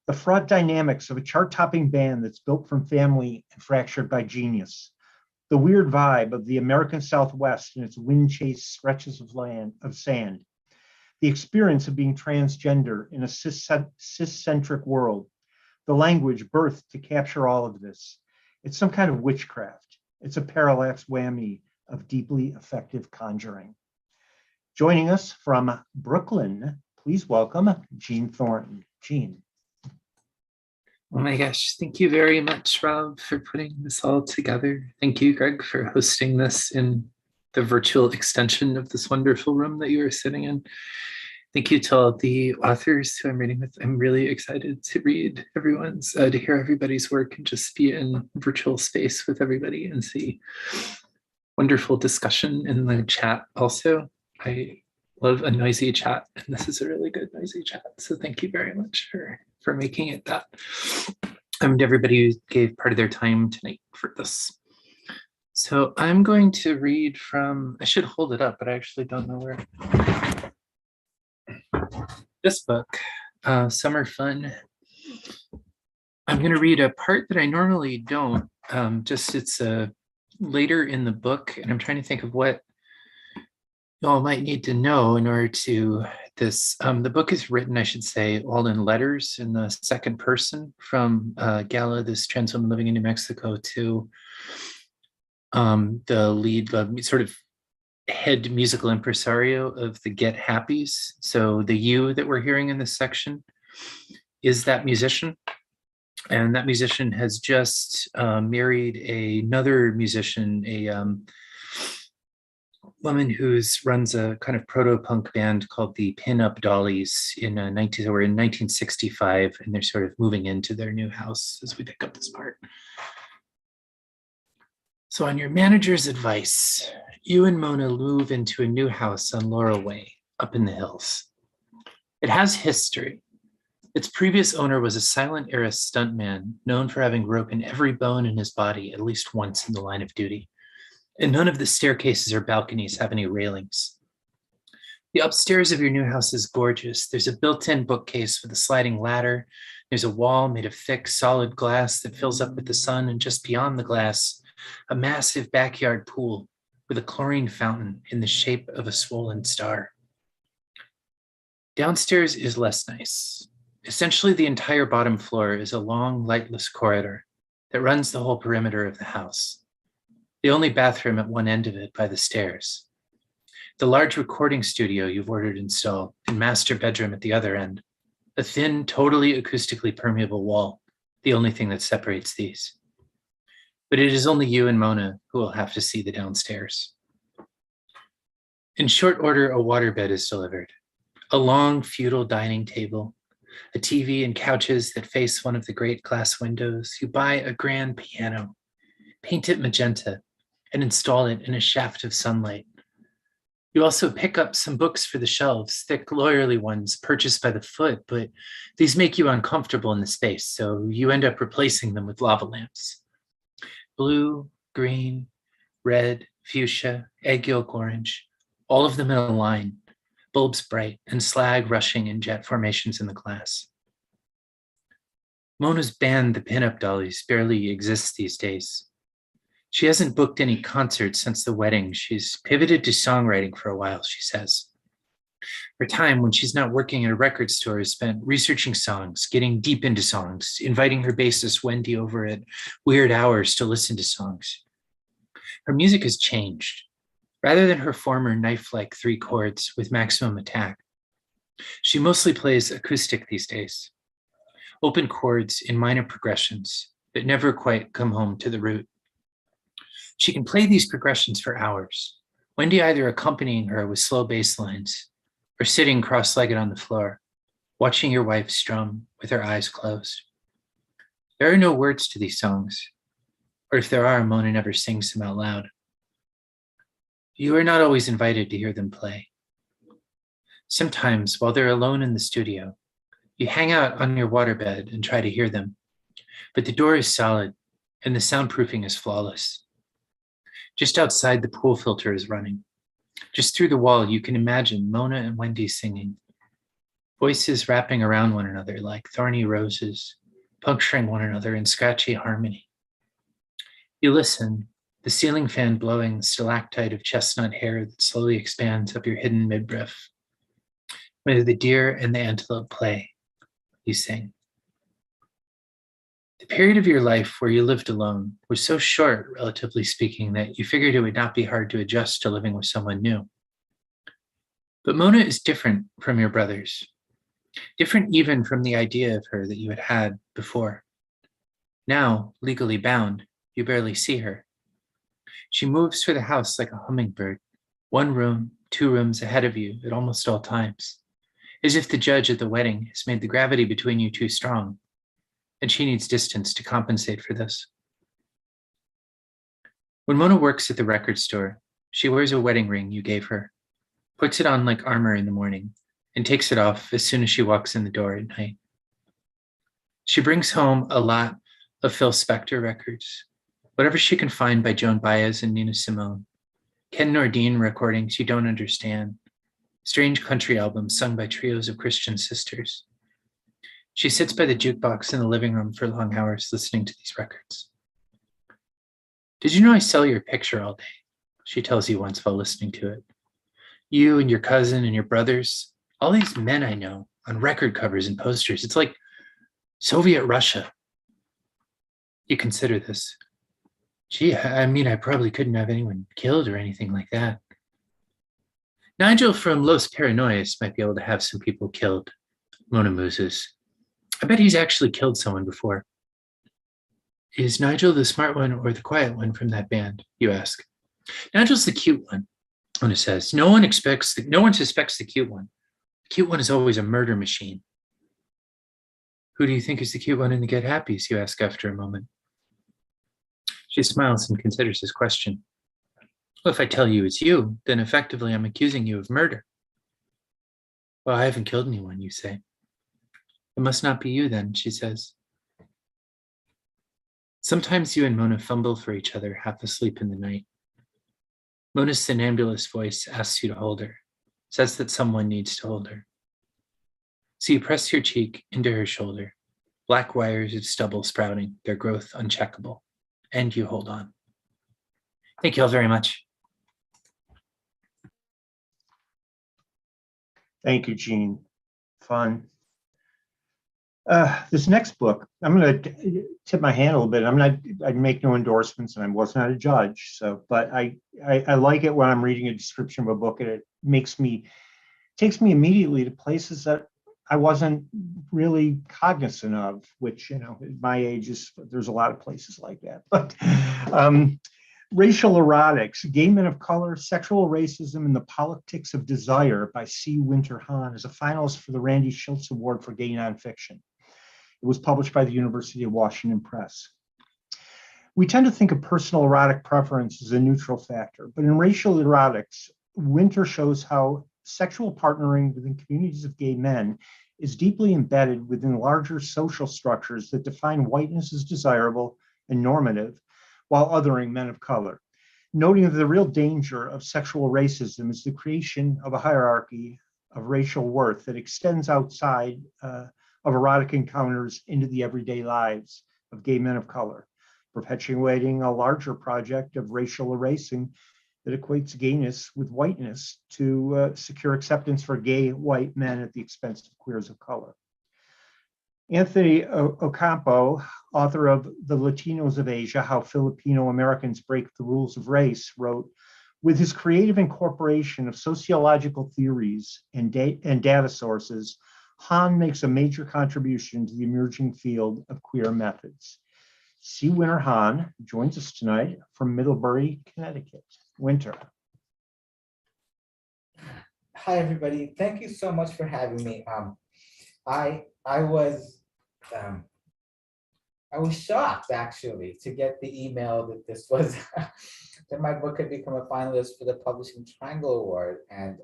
the fraught dynamics of a chart-topping band that's built from family and fractured by genius, the weird vibe of the American Southwest and its wind-chased stretches of sand, the experience of being transgender in a cis-centric world, the language birthed to capture all of this. It's some kind of witchcraft. It's a parallax whammy of deeply effective conjuring. Joining us from Brooklyn, please welcome Jeanne Thornton. Jeanne. Oh my gosh, thank you very much, Rob, for putting this all together. Thank you, Greg, for hosting this in the virtual extension of this wonderful room that you are sitting in. Thank you to all the authors who I'm reading with. I'm really excited to read everyone's, to hear everybody's work and just be in virtual space with everybody and see wonderful discussion in the chat also. I love a noisy chat, and this is a really good noisy chat. So thank you very much for making it that. And everybody who gave part of their time tonight for this. So I'm going to read from, I should hold it up, but I actually don't know where. This book, Summer Fun. I'm going to read a part that I normally don't, just it's later in the book, and I'm trying to think of what y'all might need to know in order to this. The book is written, I should say, all in letters in the second person from Gala, this trans woman living in New Mexico, to the lead, sort of head musical impresario of the Get Happies. So the you that we're hearing in this section is that musician. And that musician has just married another musician, a woman who runs a kind of proto-punk band called the Pin-Up Dollies in 1965, and they're sort of moving into their new house as we pick up this part. So on your manager's advice, you and Mona move into a new house on Laurel Way, up in the hills. It has history. Its previous owner was a silent era stuntman known for having broken every bone in his body at least once in the line of duty. And none of the staircases or balconies have any railings. The upstairs of your new house is gorgeous. There's a built-in bookcase with a sliding ladder. There's a wall made of thick, solid glass that fills up with the sun, and just beyond the glass, a massive backyard pool with a chlorine fountain in the shape of a swollen star. Downstairs is less nice. Essentially, the entire bottom floor is a long, lightless corridor that runs the whole perimeter of the house. The only bathroom at one end of it by the stairs. The large recording studio you've ordered installed, and master bedroom at the other end. A thin, totally acoustically permeable wall, the only thing that separates these. But it is only you and Mona who will have to see the downstairs. In short order, a waterbed is delivered. A long, feudal dining table, a TV and couches that face one of the great glass windows. You buy a grand piano, paint it magenta, and install it in a shaft of sunlight. You also pick up some books for the shelves, thick, lawyerly ones purchased by the foot, but these make you uncomfortable in the space, so you end up replacing them with lava lamps. Blue, green, red, fuchsia, egg yolk orange, all of them in a line, bulbs bright and slag rushing in jet formations in the glass. Mona's band, the Pin-Up Dollies, barely exists these days. She hasn't booked any concerts since the wedding. She's pivoted to songwriting for a while, she says. Her time when she's not working at a record store is spent researching songs, getting deep into songs, inviting her bassist Wendy over at weird hours to listen to songs. Her music has changed. Rather than her former knife-like 3 chords with maximum attack, she mostly plays acoustic these days. Open chords in minor progressions that never quite come home to the root. She can play these progressions for hours, Wendy either accompanying her with slow bass lines or sitting cross-legged on the floor, watching your wife strum with her eyes closed. There are no words to these songs, or if there are, Mona never sings them out loud. You are not always invited to hear them play. Sometimes, while they're alone in the studio, you hang out on your waterbed and try to hear them, but the door is solid and the soundproofing is flawless. Just outside, the pool filter is running. Just through the wall, you can imagine Mona and Wendy singing, voices wrapping around one another like thorny roses, puncturing one another in scratchy harmony. You listen, the ceiling fan blowing the stalactite of chestnut hair that slowly expands up your hidden midriff. Where the deer and the antelope play, you sing. The period of your life where you lived alone was so short, relatively speaking, that you figured it would not be hard to adjust to living with someone new. But Mona is different from your brothers, different even from the idea of her that you had had before. Now, legally bound, you barely see her. She moves through the house like a hummingbird, 1 room, 2 rooms ahead of you at almost all times, as if the judge at the wedding has made the gravity between you too strong, and she needs distance to compensate for this. When Mona works at the record store, she wears a wedding ring you gave her, puts it on like armor in the morning, and takes it off as soon as she walks in the door at night. She brings home a lot of Phil Spector records, whatever she can find by Joan Baez and Nina Simone, Ken Nordine recordings you don't understand, strange country albums sung by trios of Christian sisters. She sits by the jukebox in the living room for long hours listening to these records. Did you know I sell your picture all day? She tells you once while listening to it. You and your cousin and your brothers, all these men I know on record covers and posters. It's like Soviet Russia. You consider this. Gee, I mean, I probably couldn't have anyone killed or anything like that. Nigel from Los Paranoias might be able to have some people killed, Mona muses. I bet he's actually killed someone before. Is Nigel the smart one or the quiet one from that band, you ask? Nigel's the cute one, Mona says. No one suspects the cute one. The cute one is always a murder machine. Who do you think is the cute one in the Get Happies, you ask after a moment. She smiles and considers his question. Well, if I tell you it's you, then effectively I'm accusing you of murder. Well, I haven't killed anyone, you say. It must not be you then, she says. Sometimes you and Mona fumble for each other, half asleep in the night. Mona's somnambulist voice asks you to hold her, says that someone needs to hold her. So you press your cheek into her shoulder, black wires of stubble sprouting, their growth uncheckable, and you hold on. Thank you all very much. Thank you, Jeanne. Fun. This next book, I'm going to tip my hand a little bit. I make no endorsements, and I was not a judge. So, but I like it when I'm reading a description of a book, and it takes me immediately to places that I wasn't really cognizant of. Which, at my age there's a lot of places like that. But Racial Erotics, Gay Men of Color, Sexual Racism, and the Politics of Desire by C. Winter Hahn is a finalist for the Randy Shilts Award for Gay Nonfiction. It was published by the University of Washington Press. We tend to think of personal erotic preference as a neutral factor, but in Racial Erotics, Winter shows how sexual partnering within communities of gay men is deeply embedded within larger social structures that define whiteness as desirable and normative, while othering men of color, noting that the real danger of sexual racism is the creation of a hierarchy of racial worth that extends outside of erotic encounters into the everyday lives of gay men of color, perpetuating a larger project of racial erasing that equates gayness with whiteness to secure acceptance for gay white men at the expense of queers of color. Anthony Ocampo, author of The Latinos of Asia, How Filipino Americans Break the Rules of Race, wrote, with his creative incorporation of sociological theories and data sources, Hahn makes a major contribution to the emerging field of queer methods. C. Winter Hahn joins us tonight from Middlebury, Connecticut. Winter. Hi, everybody. Thank you so much for having me. I was shocked actually to get the email that this was that my book had become a finalist for the Publishing Triangle Award, and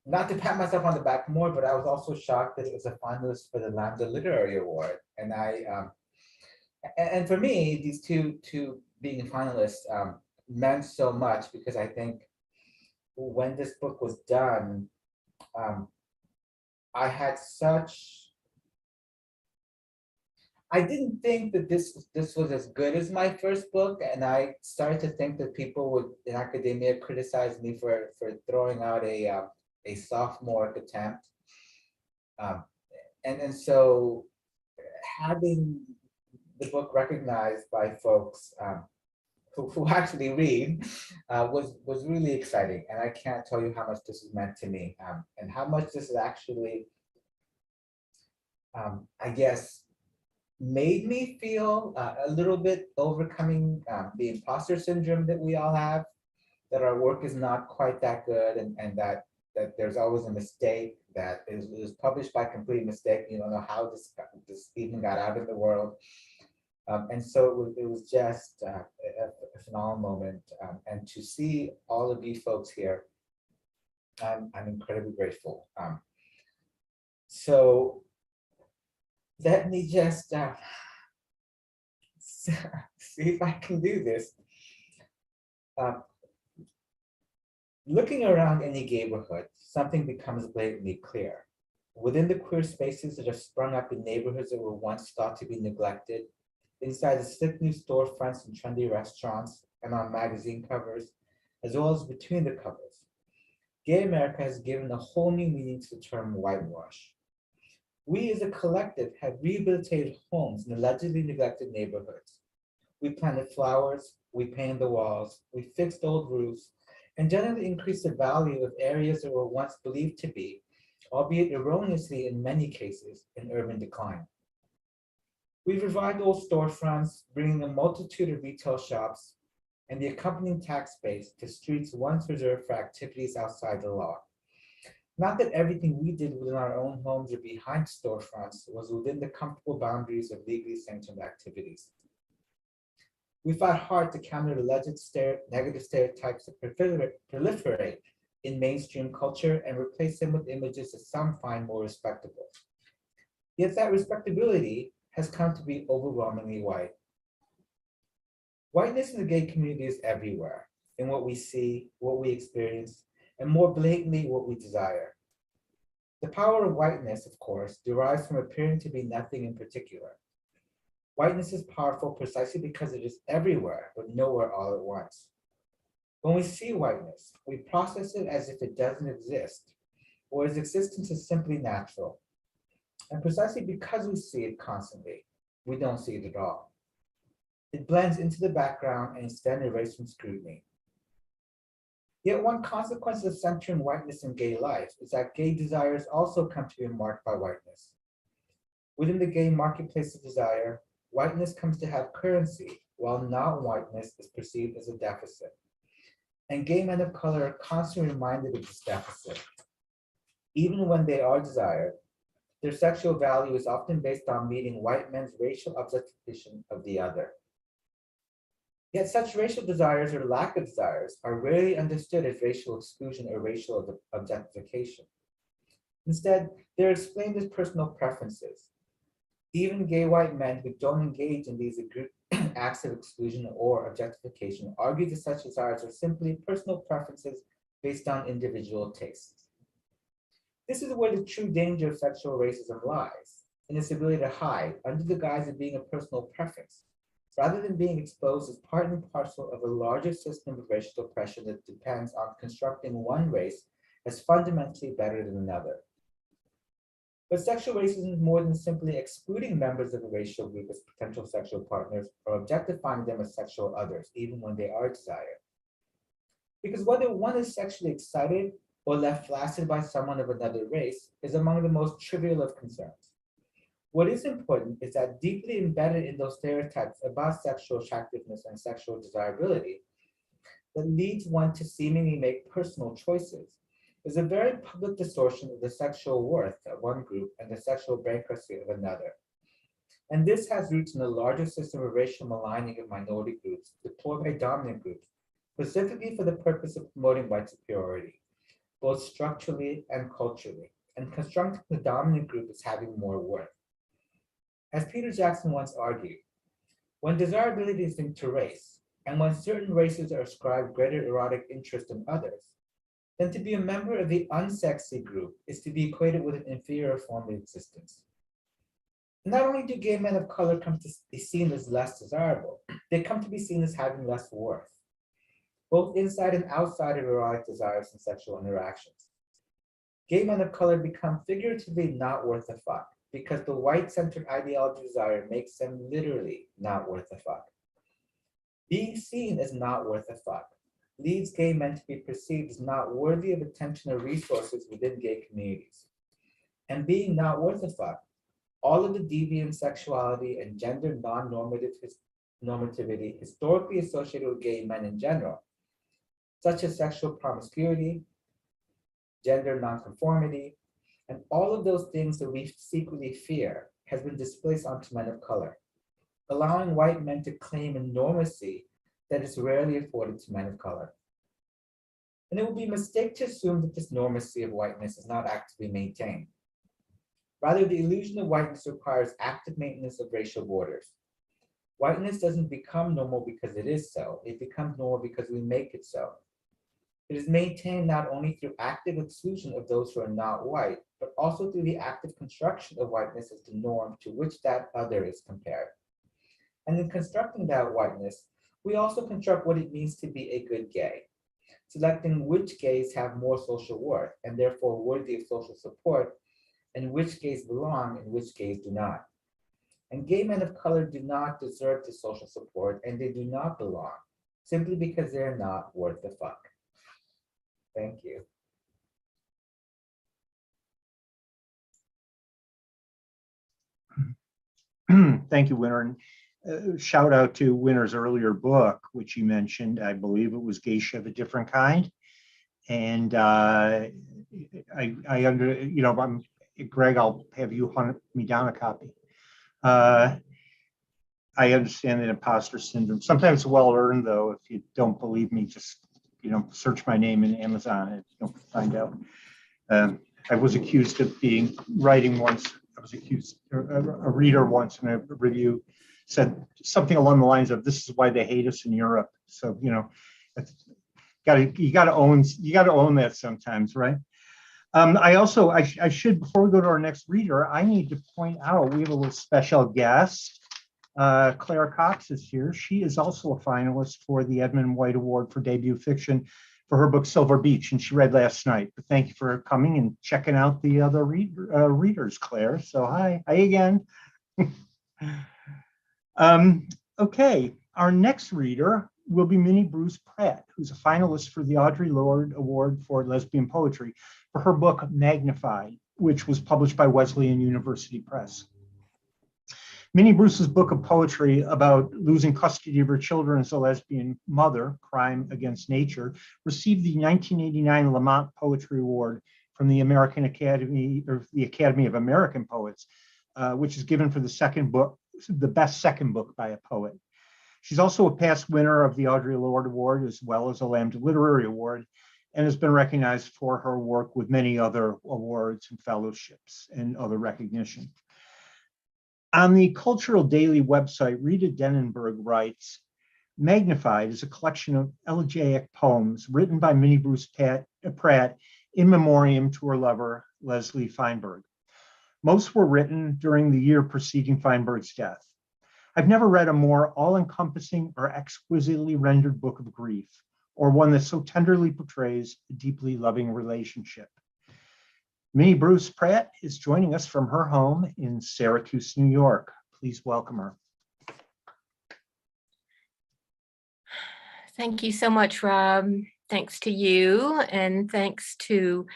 not to pat myself on the back more, but I was also shocked that it was a finalist for the Lambda Literary Award. And for me, these two being finalists, meant so much because I think when this book was done, I had such, I didn't think that this was as good as my first book, and I started to think that people would in academia criticize me for throwing out a sophomore attempt, and so having the book recognized by folks who actually read was really exciting, and I can't tell you how much this has meant to me, and how much this has actually, I guess, made me feel a little bit overcoming the imposter syndrome that we all have, that our work is not quite that good, and that there's always a mistake, that it was published by complete mistake. You don't know how this even got out in the world. And so it was just a phenomenal moment. And to see all of you folks here, I'm incredibly grateful. So let me just see if I can do this. Looking around any neighborhood, something becomes blatantly clear. Within the queer spaces that have sprung up in neighborhoods that were once thought to be neglected, inside the slick new storefronts and trendy restaurants, and on magazine covers, as well as between the covers, gay America has given a whole new meaning to the term whitewash. We as a collective have rehabilitated homes in allegedly neglected neighborhoods. We planted flowers, we painted the walls, we fixed old roofs, and generally increased the value of areas that were once believed to be, albeit erroneously in many cases, in urban decline. We've revived old storefronts, bringing a multitude of retail shops and the accompanying tax base to streets once reserved for activities outside the law. Not that everything we did within our own homes or behind storefronts was within the comfortable boundaries of legally sanctioned activities. We fought hard to counter the alleged negative stereotypes that proliferate in mainstream culture and replace them with images that some find more respectable. Yet that respectability has come to be overwhelmingly white. Whiteness in the gay community is everywhere, in what we see, what we experience, and more blatantly, what we desire. The power of whiteness, of course, derives from appearing to be nothing in particular. Whiteness is powerful precisely because it is everywhere, but nowhere all at once. When we see whiteness, we process it as if it doesn't exist, or its existence is simply natural. And precisely because we see it constantly, we don't see it at all. It blends into the background and is then erased from scrutiny. Yet one consequence of centering whiteness in gay life is that gay desires also come to be marked by whiteness. Within the gay marketplace of desire, whiteness comes to have currency, while non-whiteness is perceived as a deficit. And gay men of color are constantly reminded of this deficit. Even when they are desired, their sexual value is often based on meeting white men's racial objectification of the other. Yet such racial desires or lack of desires are rarely understood as racial exclusion or racial objectification. Instead, they're explained as personal preferences. Even gay white men who don't engage in these acts of exclusion or objectification argue that such desires are simply personal preferences based on individual tastes. This is where the true danger of sexual racism lies, in its ability to hide under the guise of being a personal preference, rather than being exposed as part and parcel of a larger system of racial oppression that depends on constructing one race as fundamentally better than another. But sexual racism is more than simply excluding members of a racial group as potential sexual partners or objectifying them as sexual others, even when they are desired. Because whether one is sexually excited or left flaccid by someone of another race is among the most trivial of concerns. What is important is that deeply embedded in those stereotypes about sexual attractiveness and sexual desirability that leads one to seemingly make personal choices is a very public distortion of the sexual worth of one group and the sexual bankruptcy of another. And this has roots in the larger system of racial maligning of minority groups deployed by dominant groups, specifically for the purpose of promoting white superiority, both structurally and culturally, and constructing the dominant group as having more worth. As Peter Jackson once argued, when desirability is linked to race, And when certain races are ascribed greater erotic interest than others, then to be a member of the unsexy group is to be equated with an inferior form of existence. Not only do gay men of color come to be seen as less desirable, they come to be seen as having less worth, both inside and outside of erotic desires and sexual interactions. Gay men of color become figuratively not worth a fuck because the white-centered ideology of desire makes them literally not worth a fuck. Being seen as not worth a fuck leads gay men to be perceived as not worthy of attention or resources within gay communities. And being not worth a fuck, all of the deviant sexuality and gender normativity historically associated with gay men in general, such as sexual promiscuity, gender nonconformity, and all of those things that we secretly fear has been displaced onto men of color, allowing white men to claim a normacy that is rarely afforded to men of color. And it would be a mistake to assume that this normacy of whiteness is not actively maintained. Rather, the illusion of whiteness requires active maintenance of racial borders. Whiteness doesn't become normal because it is so, it becomes normal because we make it so. It is maintained not only through active exclusion of those who are not white, but also through the active construction of whiteness as the norm to which that other is compared. And in constructing that whiteness, we also construct what it means to be a good gay, selecting which gays have more social worth and therefore worthy of social support, and which gays belong and which gays do not. And gay men of color do not deserve the social support and they do not belong, simply because they're not worth the fuck. Thank you. Thank you, Winter. And shout out to Winter's earlier book, which you mentioned. I believe it was Geisha of a Different Kind. And I Greg, I'll have you hunt me down a copy. I understand that imposter syndrome. Sometimes well earned, though. If you don't believe me, just search my name in Amazon and you'll find out. I was accused of writing once. I was accused, a reader once in a review said something along the lines of, "This is why they hate us in Europe." So you got to own that sometimes, right? I should, before we go to our next reader, I need to point out we have a little special guest. Clara Cox is here. She is also a finalist for the Edmund White Award for Debut Fiction for her book Silver Beach, and she read last night. But thank you for coming and checking out the other readers, Claire. So hi again. Okay, our next reader will be Minnie Bruce Pratt, who's a finalist for the Audre Lorde Award for Lesbian Poetry for her book Magnified, which was published by Wesleyan University Press. Minnie Bruce's book of poetry about losing custody of her children as a lesbian mother, Crime Against Nature, received the 1989 Lamont Poetry Award from the American Academy, or the Academy of American Poets, which is given for the best second book by a poet. She's also a past winner of the Audre Lorde Award, as well as a Lambda Literary Award, and has been recognized for her work with many other awards and fellowships and other recognition. On the Cultural Daily website, Rita Denenberg writes, Magnified is a collection of elegiac poems written by Minnie Bruce Pratt in memoriam to her lover, Leslie Feinberg. Most were written during the year preceding Feinberg's death. I've never read a more all-encompassing or exquisitely rendered book of grief, or one that so tenderly portrays a deeply loving relationship. Minnie Bruce Pratt is joining us from her home in Syracuse, New York. Please welcome her. Thank you so much, Rob. Thanks to you, and thanks to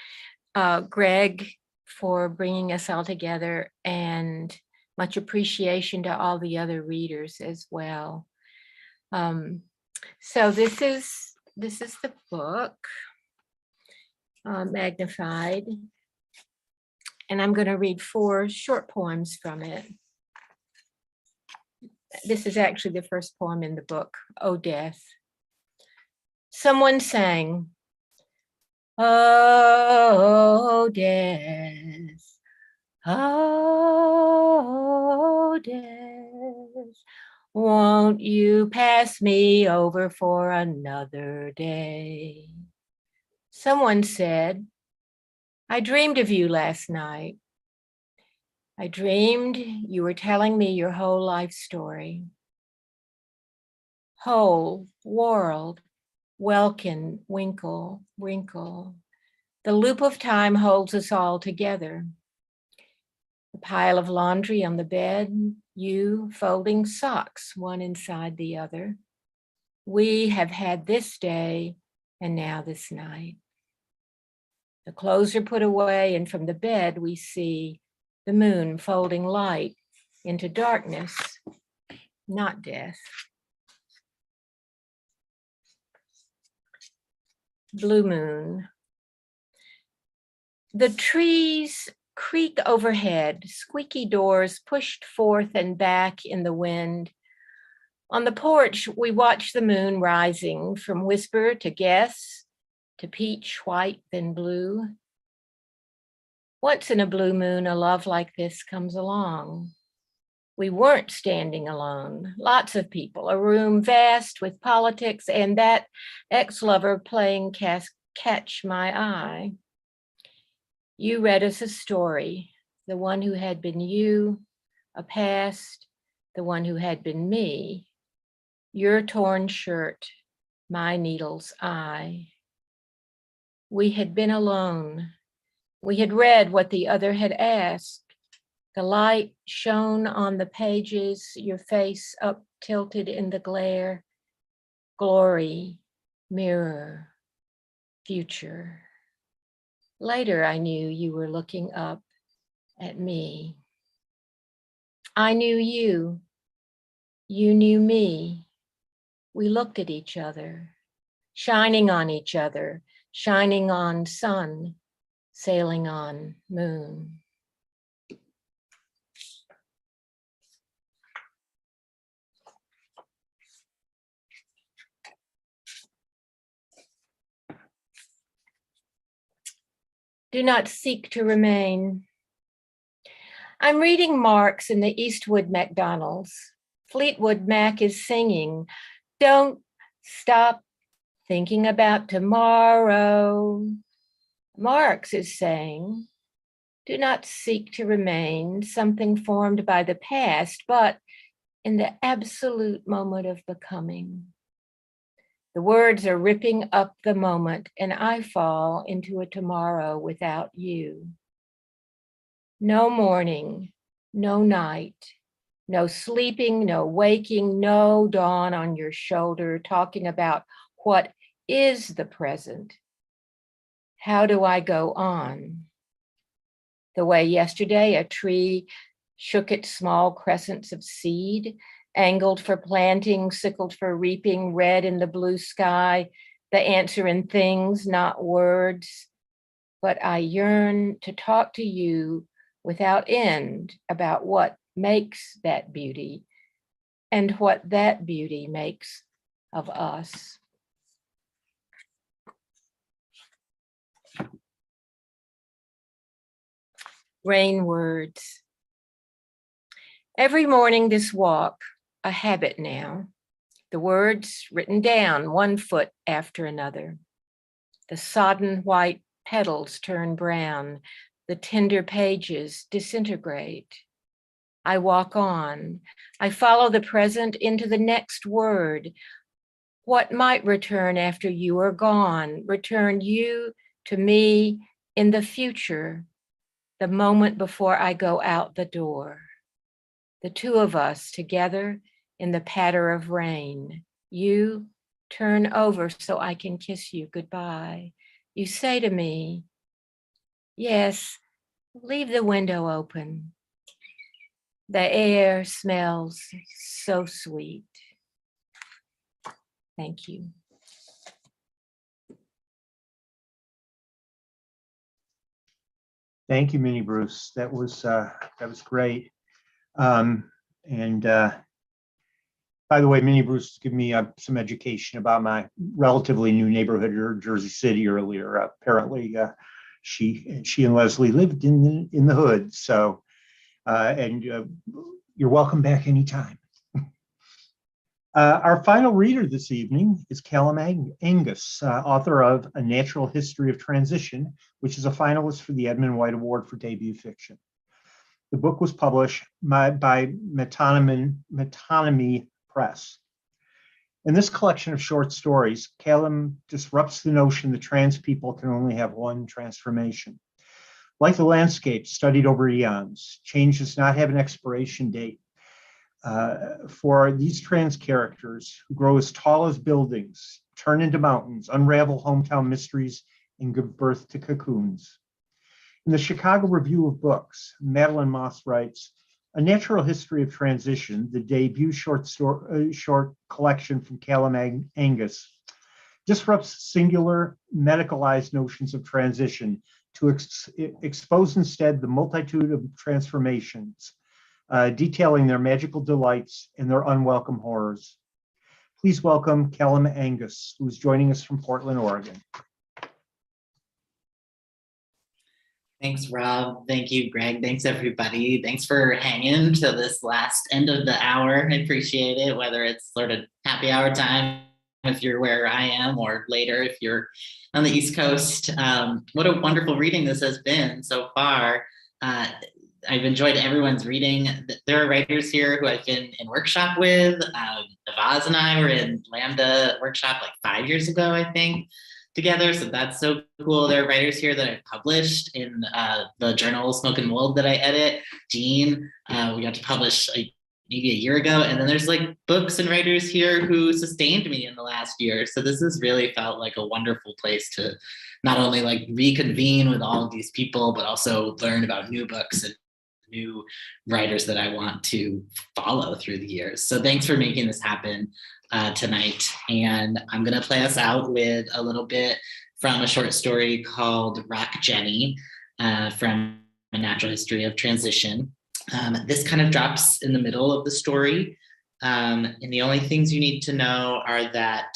Greg for bringing us all together, and much appreciation to all the other readers as well. So this is the book, Magnified, and I'm going to read 4 short poems from it. This is actually the first poem in the book, Oh Death. Someone sang, oh death, oh death, Won't you pass me over for another day? Someone said, I dreamed of you last night. I dreamed you were telling me your whole life story. Whole world, welkin, winkle, wrinkle. The loop of time holds us all together. The pile of laundry on the bed, you folding socks one inside the other. We have had this day and now this night. The clothes are put away, and from the bed we see the moon folding light into darkness, not death. Blue moon. The trees creak overhead, squeaky doors pushed forth and back in the wind. On the porch, we watch the moon rising from whisper to guess, to peach, white, then blue. Once in a blue moon, a love like this comes along. We weren't standing alone. Lots of people, a room vast with politics, and that ex-lover playing Catch My Eye. You read us a story, the one who had been you, a past, the one who had been me, your torn shirt, my needle's eye. We had been alone. We had read what the other had asked. The light shone on the pages, your face up tilted in the glare. Glory, mirror, future. Later, I knew you were looking up at me. I knew you. You knew me. We looked at each other, shining on each other, shining on sun, sailing on moon. Do not seek to remain. I'm reading Marx in the Eastwood McDonald's. Fleetwood Mac is singing, don't stop thinking about tomorrow. Marx is saying, do not seek to remain something formed by the past, but in the absolute moment of becoming. The words are ripping up the moment, and I fall into a tomorrow without you. No morning, no night, no sleeping, no waking, no dawn on your shoulder, talking about what is the present. How do I go on? The way yesterday a tree shook its small crescents of seed, angled for planting, sickled for reaping, red in the blue sky, the answer in things, not words. But I yearn to talk to you without end about what makes that beauty and what that beauty makes of us. Rain words. Every morning this walk, a habit now. The words written down, one foot after another. The sodden white petals turn brown. The tender pages disintegrate. I walk on. I follow the present into the next word. What might return after you are gone? Return you to me in the future, the moment before I go out the door. The two of us together in the patter of rain. You turn over so I can kiss you goodbye. You say to me, yes, leave the window open. The air smells so sweet. Thank you. Thank you, Minnie Bruce. That was great. By the way, Minnie Bruce gave me some education about my relatively new neighborhood in Jersey City earlier. Apparently, she and Leslie lived in the hood. So, you're welcome back anytime. Our final reader this evening is Callum Angus, author of A Natural History of Transition, which is a finalist for the Edmund White Award for Debut Fiction. The book was published by Metonymy Press. In this collection of short stories, Callum disrupts the notion that trans people can only have one transformation. Like the landscape studied over eons, change does not have an expiration date. For these trans characters who grow as tall as buildings, turn into mountains, unravel hometown mysteries, and give birth to cocoons. In the Chicago Review of Books, Madeline Moss writes, A Natural History of Transition, the debut short collection from Callum Angus, disrupts singular medicalized notions of transition to expose instead the multitude of transformations, detailing their magical delights and their unwelcome horrors. Please welcome Callum Angus, who's joining us from Portland, Oregon. Thanks, Rob. Thank you, Greg. Thanks, everybody. Thanks for hanging to this last end of the hour. I appreciate it, whether it's sort of happy hour time if you're where I am, or later if you're on the East Coast. What a wonderful reading this has been so far. I've enjoyed everyone's reading. There are writers here who I've been in workshop with. Nawaaz and I were in Lambda workshop like 5 years ago, I think, together. So that's so cool. There are writers here that I've published in the journal Smoke and Mold that I edit. Jeanne, we got to publish maybe a year ago. And then there's like books and writers here who sustained me in the last year. So this has really felt like a wonderful place to not only like reconvene with all of these people, but also learn about new books and new writers that I want to follow through the years. So thanks for making this happen tonight. And I'm gonna play us out with a little bit from a short story called Rock Jenny from A Natural History of Transition. This kind of drops in the middle of the story. And the only things you need to know are that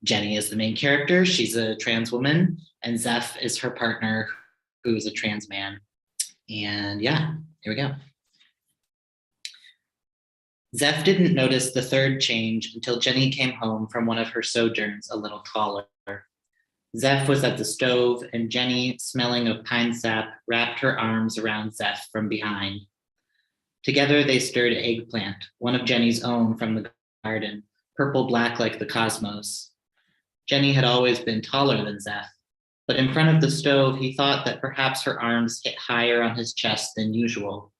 Jenny is the main character. She's a trans woman, and Zeph is her partner, who's a trans man. And yeah, here we go. Zeph didn't notice the third change until Jenny came home from one of her sojourns a little taller. Zeph was at the stove, and Jenny, smelling of pine sap, wrapped her arms around Zeph from behind. Together they stirred eggplant, one of Jenny's own from the garden, purple-black like the cosmos. Jenny had always been taller than Zeph, but in front of the stove, he thought that perhaps her arms hit higher on his chest than usual.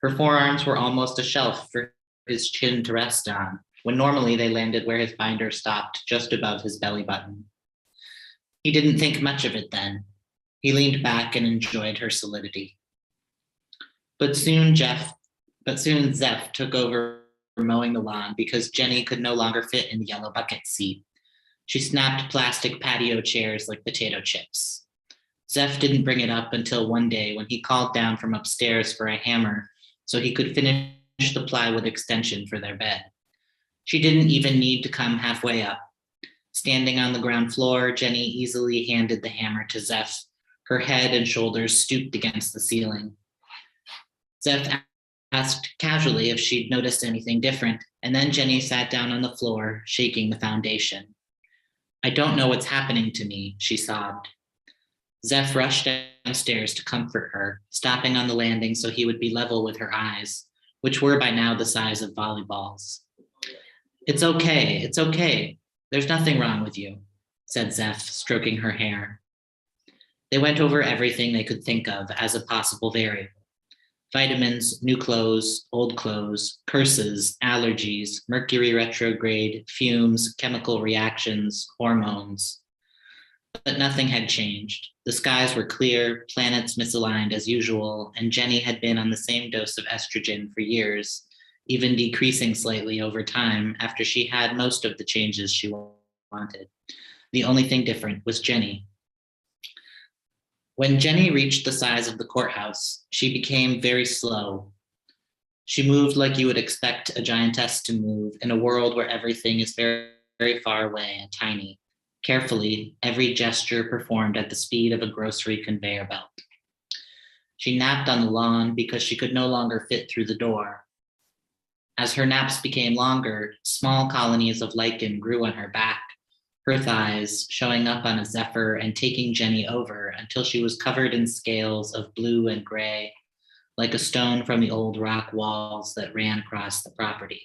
Her forearms were almost a shelf for his chin to rest on, when normally they landed where his binder stopped, just above his belly button. He didn't think much of it then. He leaned back and enjoyed her solidity. But soon Zeph took over mowing the lawn because Jenny could no longer fit in the yellow bucket seat. She snapped plastic patio chairs like potato chips. Zeph didn't bring it up until one day when he called down from upstairs for a hammer so he could finish the plywood extension for their bed. She didn't even need to come halfway up. Standing on the ground floor, Jenny easily handed the hammer to Zeph. Her head and shoulders stooped against the ceiling. Zeph asked casually if she'd noticed anything different, and then Jenny sat down on the floor, shaking the foundation. I don't know what's happening to me, she sobbed. Zeph rushed downstairs to comfort her, stopping on the landing so he would be level with her eyes, which were by now the size of volleyballs. It's okay. There's nothing wrong with you, said Zeph, stroking her hair. They went over everything they could think of as a possible variable. Vitamins, new clothes, old clothes, curses, allergies, Mercury retrograde, fumes, chemical reactions, hormones. But nothing had changed. The skies were clear, planets misaligned as usual, and Jenny had been on the same dose of estrogen for years, even decreasing slightly over time after she had most of the changes she wanted. The only thing different was Jenny. When Jenny reached the size of the courthouse, she became very slow. She moved like you would expect a giantess to move in a world where everything is very, very far away and tiny. Carefully, every gesture performed at the speed of a grocery conveyor belt. She napped on the lawn because she could no longer fit through the door. As her naps became longer, small colonies of lichen grew on her back, her thighs, showing up on a zephyr and taking Jenny over until she was covered in scales of blue and gray, like a stone from the old rock walls that ran across the property.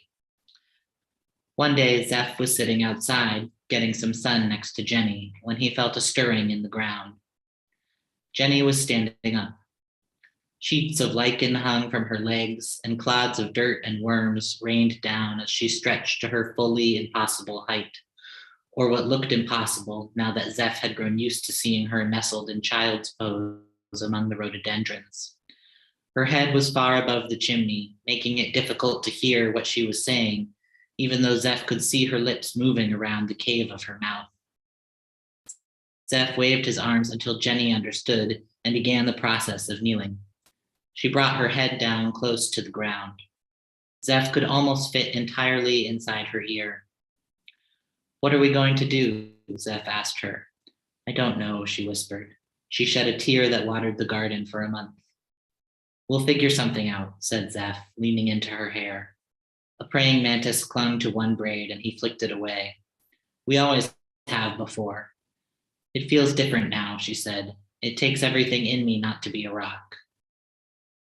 One day, Zeph was sitting outside, getting some sun next to Jenny, when he felt a stirring in the ground. Jenny was standing up. Sheets of lichen hung from her legs, and clods of dirt and worms rained down as she stretched to her fully impossible height, or what looked impossible now that Zeph had grown used to seeing her nestled in child's pose among the rhododendrons. Her head was far above the chimney, making it difficult to hear what she was saying, even though Zeph could see her lips moving around the cave of her mouth. Zeph waved his arms until Jenny understood and began the process of kneeling. She brought her head down close to the ground. Zeph could almost fit entirely inside her ear. "What are we going to do?" Zeph asked her. "I don't know," she whispered. She shed a tear that watered the garden for a month. "We'll figure something out," said Zeph, leaning into her hair. A praying mantis clung to one braid and he flicked it away. "We always have before." "It feels different now," she said. "It takes everything in me not to be a rock."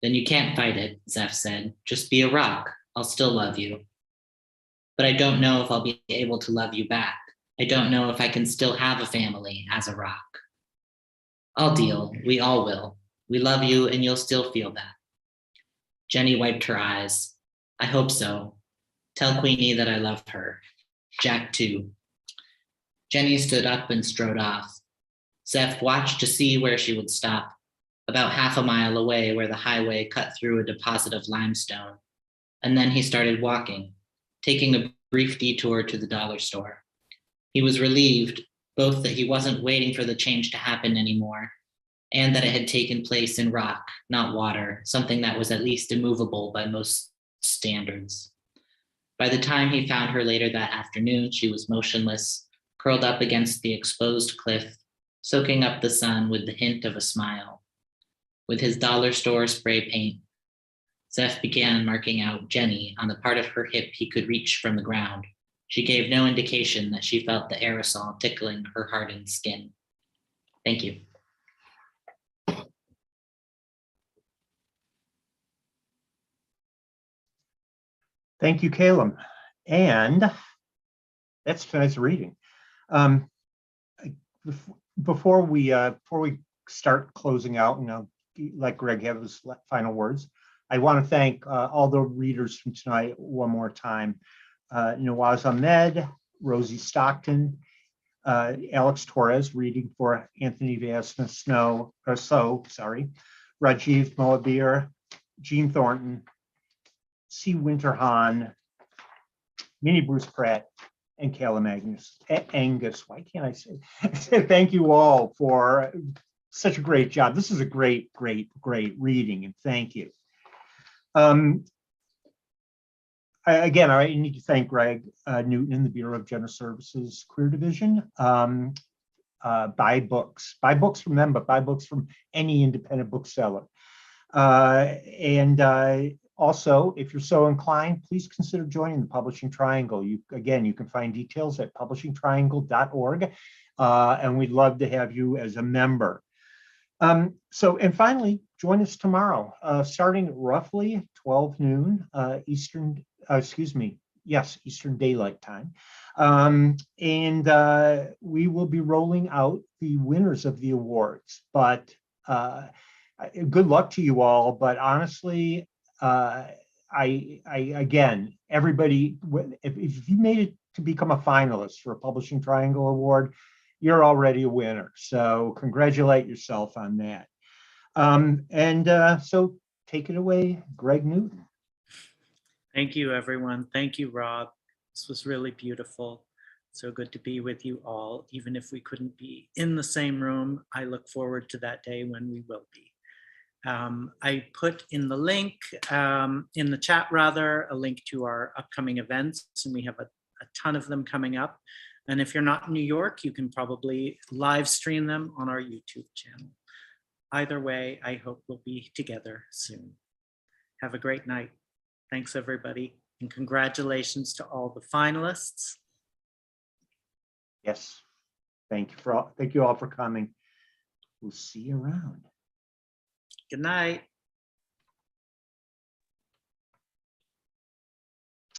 "Then you can't fight it," Zeph said. "Just be a rock. I'll still love you." "But I don't know if I'll be able to love you back. I don't know if I can still have a family as a rock." "I'll deal. We all will. We love you and you'll still feel that." Jenny wiped her eyes. "I hope so. Tell Queenie that I love her. Jack too." Jenny stood up and strode off. Zeph watched to see where she would stop, about half a mile away where the highway cut through a deposit of limestone. And then he started walking, taking a brief detour to the dollar store. He was relieved, both that he wasn't waiting for the change to happen anymore, and that it had taken place in rock, not water, something that was at least immovable by most standards. By the time he found her later that afternoon, she was motionless, curled up against the exposed cliff, soaking up the sun with the hint of a smile. With his dollar store spray paint, Zeph began marking out Jenny on the part of her hip he could reach from the ground. She gave no indication that she felt the aerosol tickling her hardened skin. Thank you. Thank you, Caleb. And that's tonight's reading. Before we start closing out, and I'll let Greg have his final words, I want to thank all the readers from tonight one more time. Nawaaz Ahmed, Rosie Stockton, Alex Torres reading for Anthony Veasna Rajiv Mohabir, Jeanne Thornton, C. Winterhan, Minnie Bruce Pratt, and Kayla Angus. Why can't I say? Thank you all for such a great job. This is a great reading, and thank you. I need to thank Greg Newton and the Bureau of General Services Queer Division. Buy books from them, but buy books from any independent bookseller. Also, if you're so inclined, please consider joining the Publishing Triangle. You can find details at publishingtriangle.org, and we'd love to have you as a member. And finally, join us tomorrow, starting roughly 12 noon Eastern Daylight Time. We will be rolling out the winners of the awards. But good luck to you all. But honestly, everybody, if you made it to become a finalist for a Publishing Triangle Award, you're already a winner. So congratulate yourself on that. So take it away, Greg Newton. Thank you, everyone. Thank you, Rob. This was really beautiful. So good to be with you all. Even if we couldn't be in the same room, I look forward to that day when we will be. I put in the link, in the chat rather, a link to our upcoming events, and we have a ton of them coming up. And if you're not in New York, you can probably live stream them on our YouTube channel. Either way, I hope we'll be together soon. Have a great night. Thanks, everybody. And congratulations to all the finalists. Yes. Thank you all for coming. We'll see you around. Good night.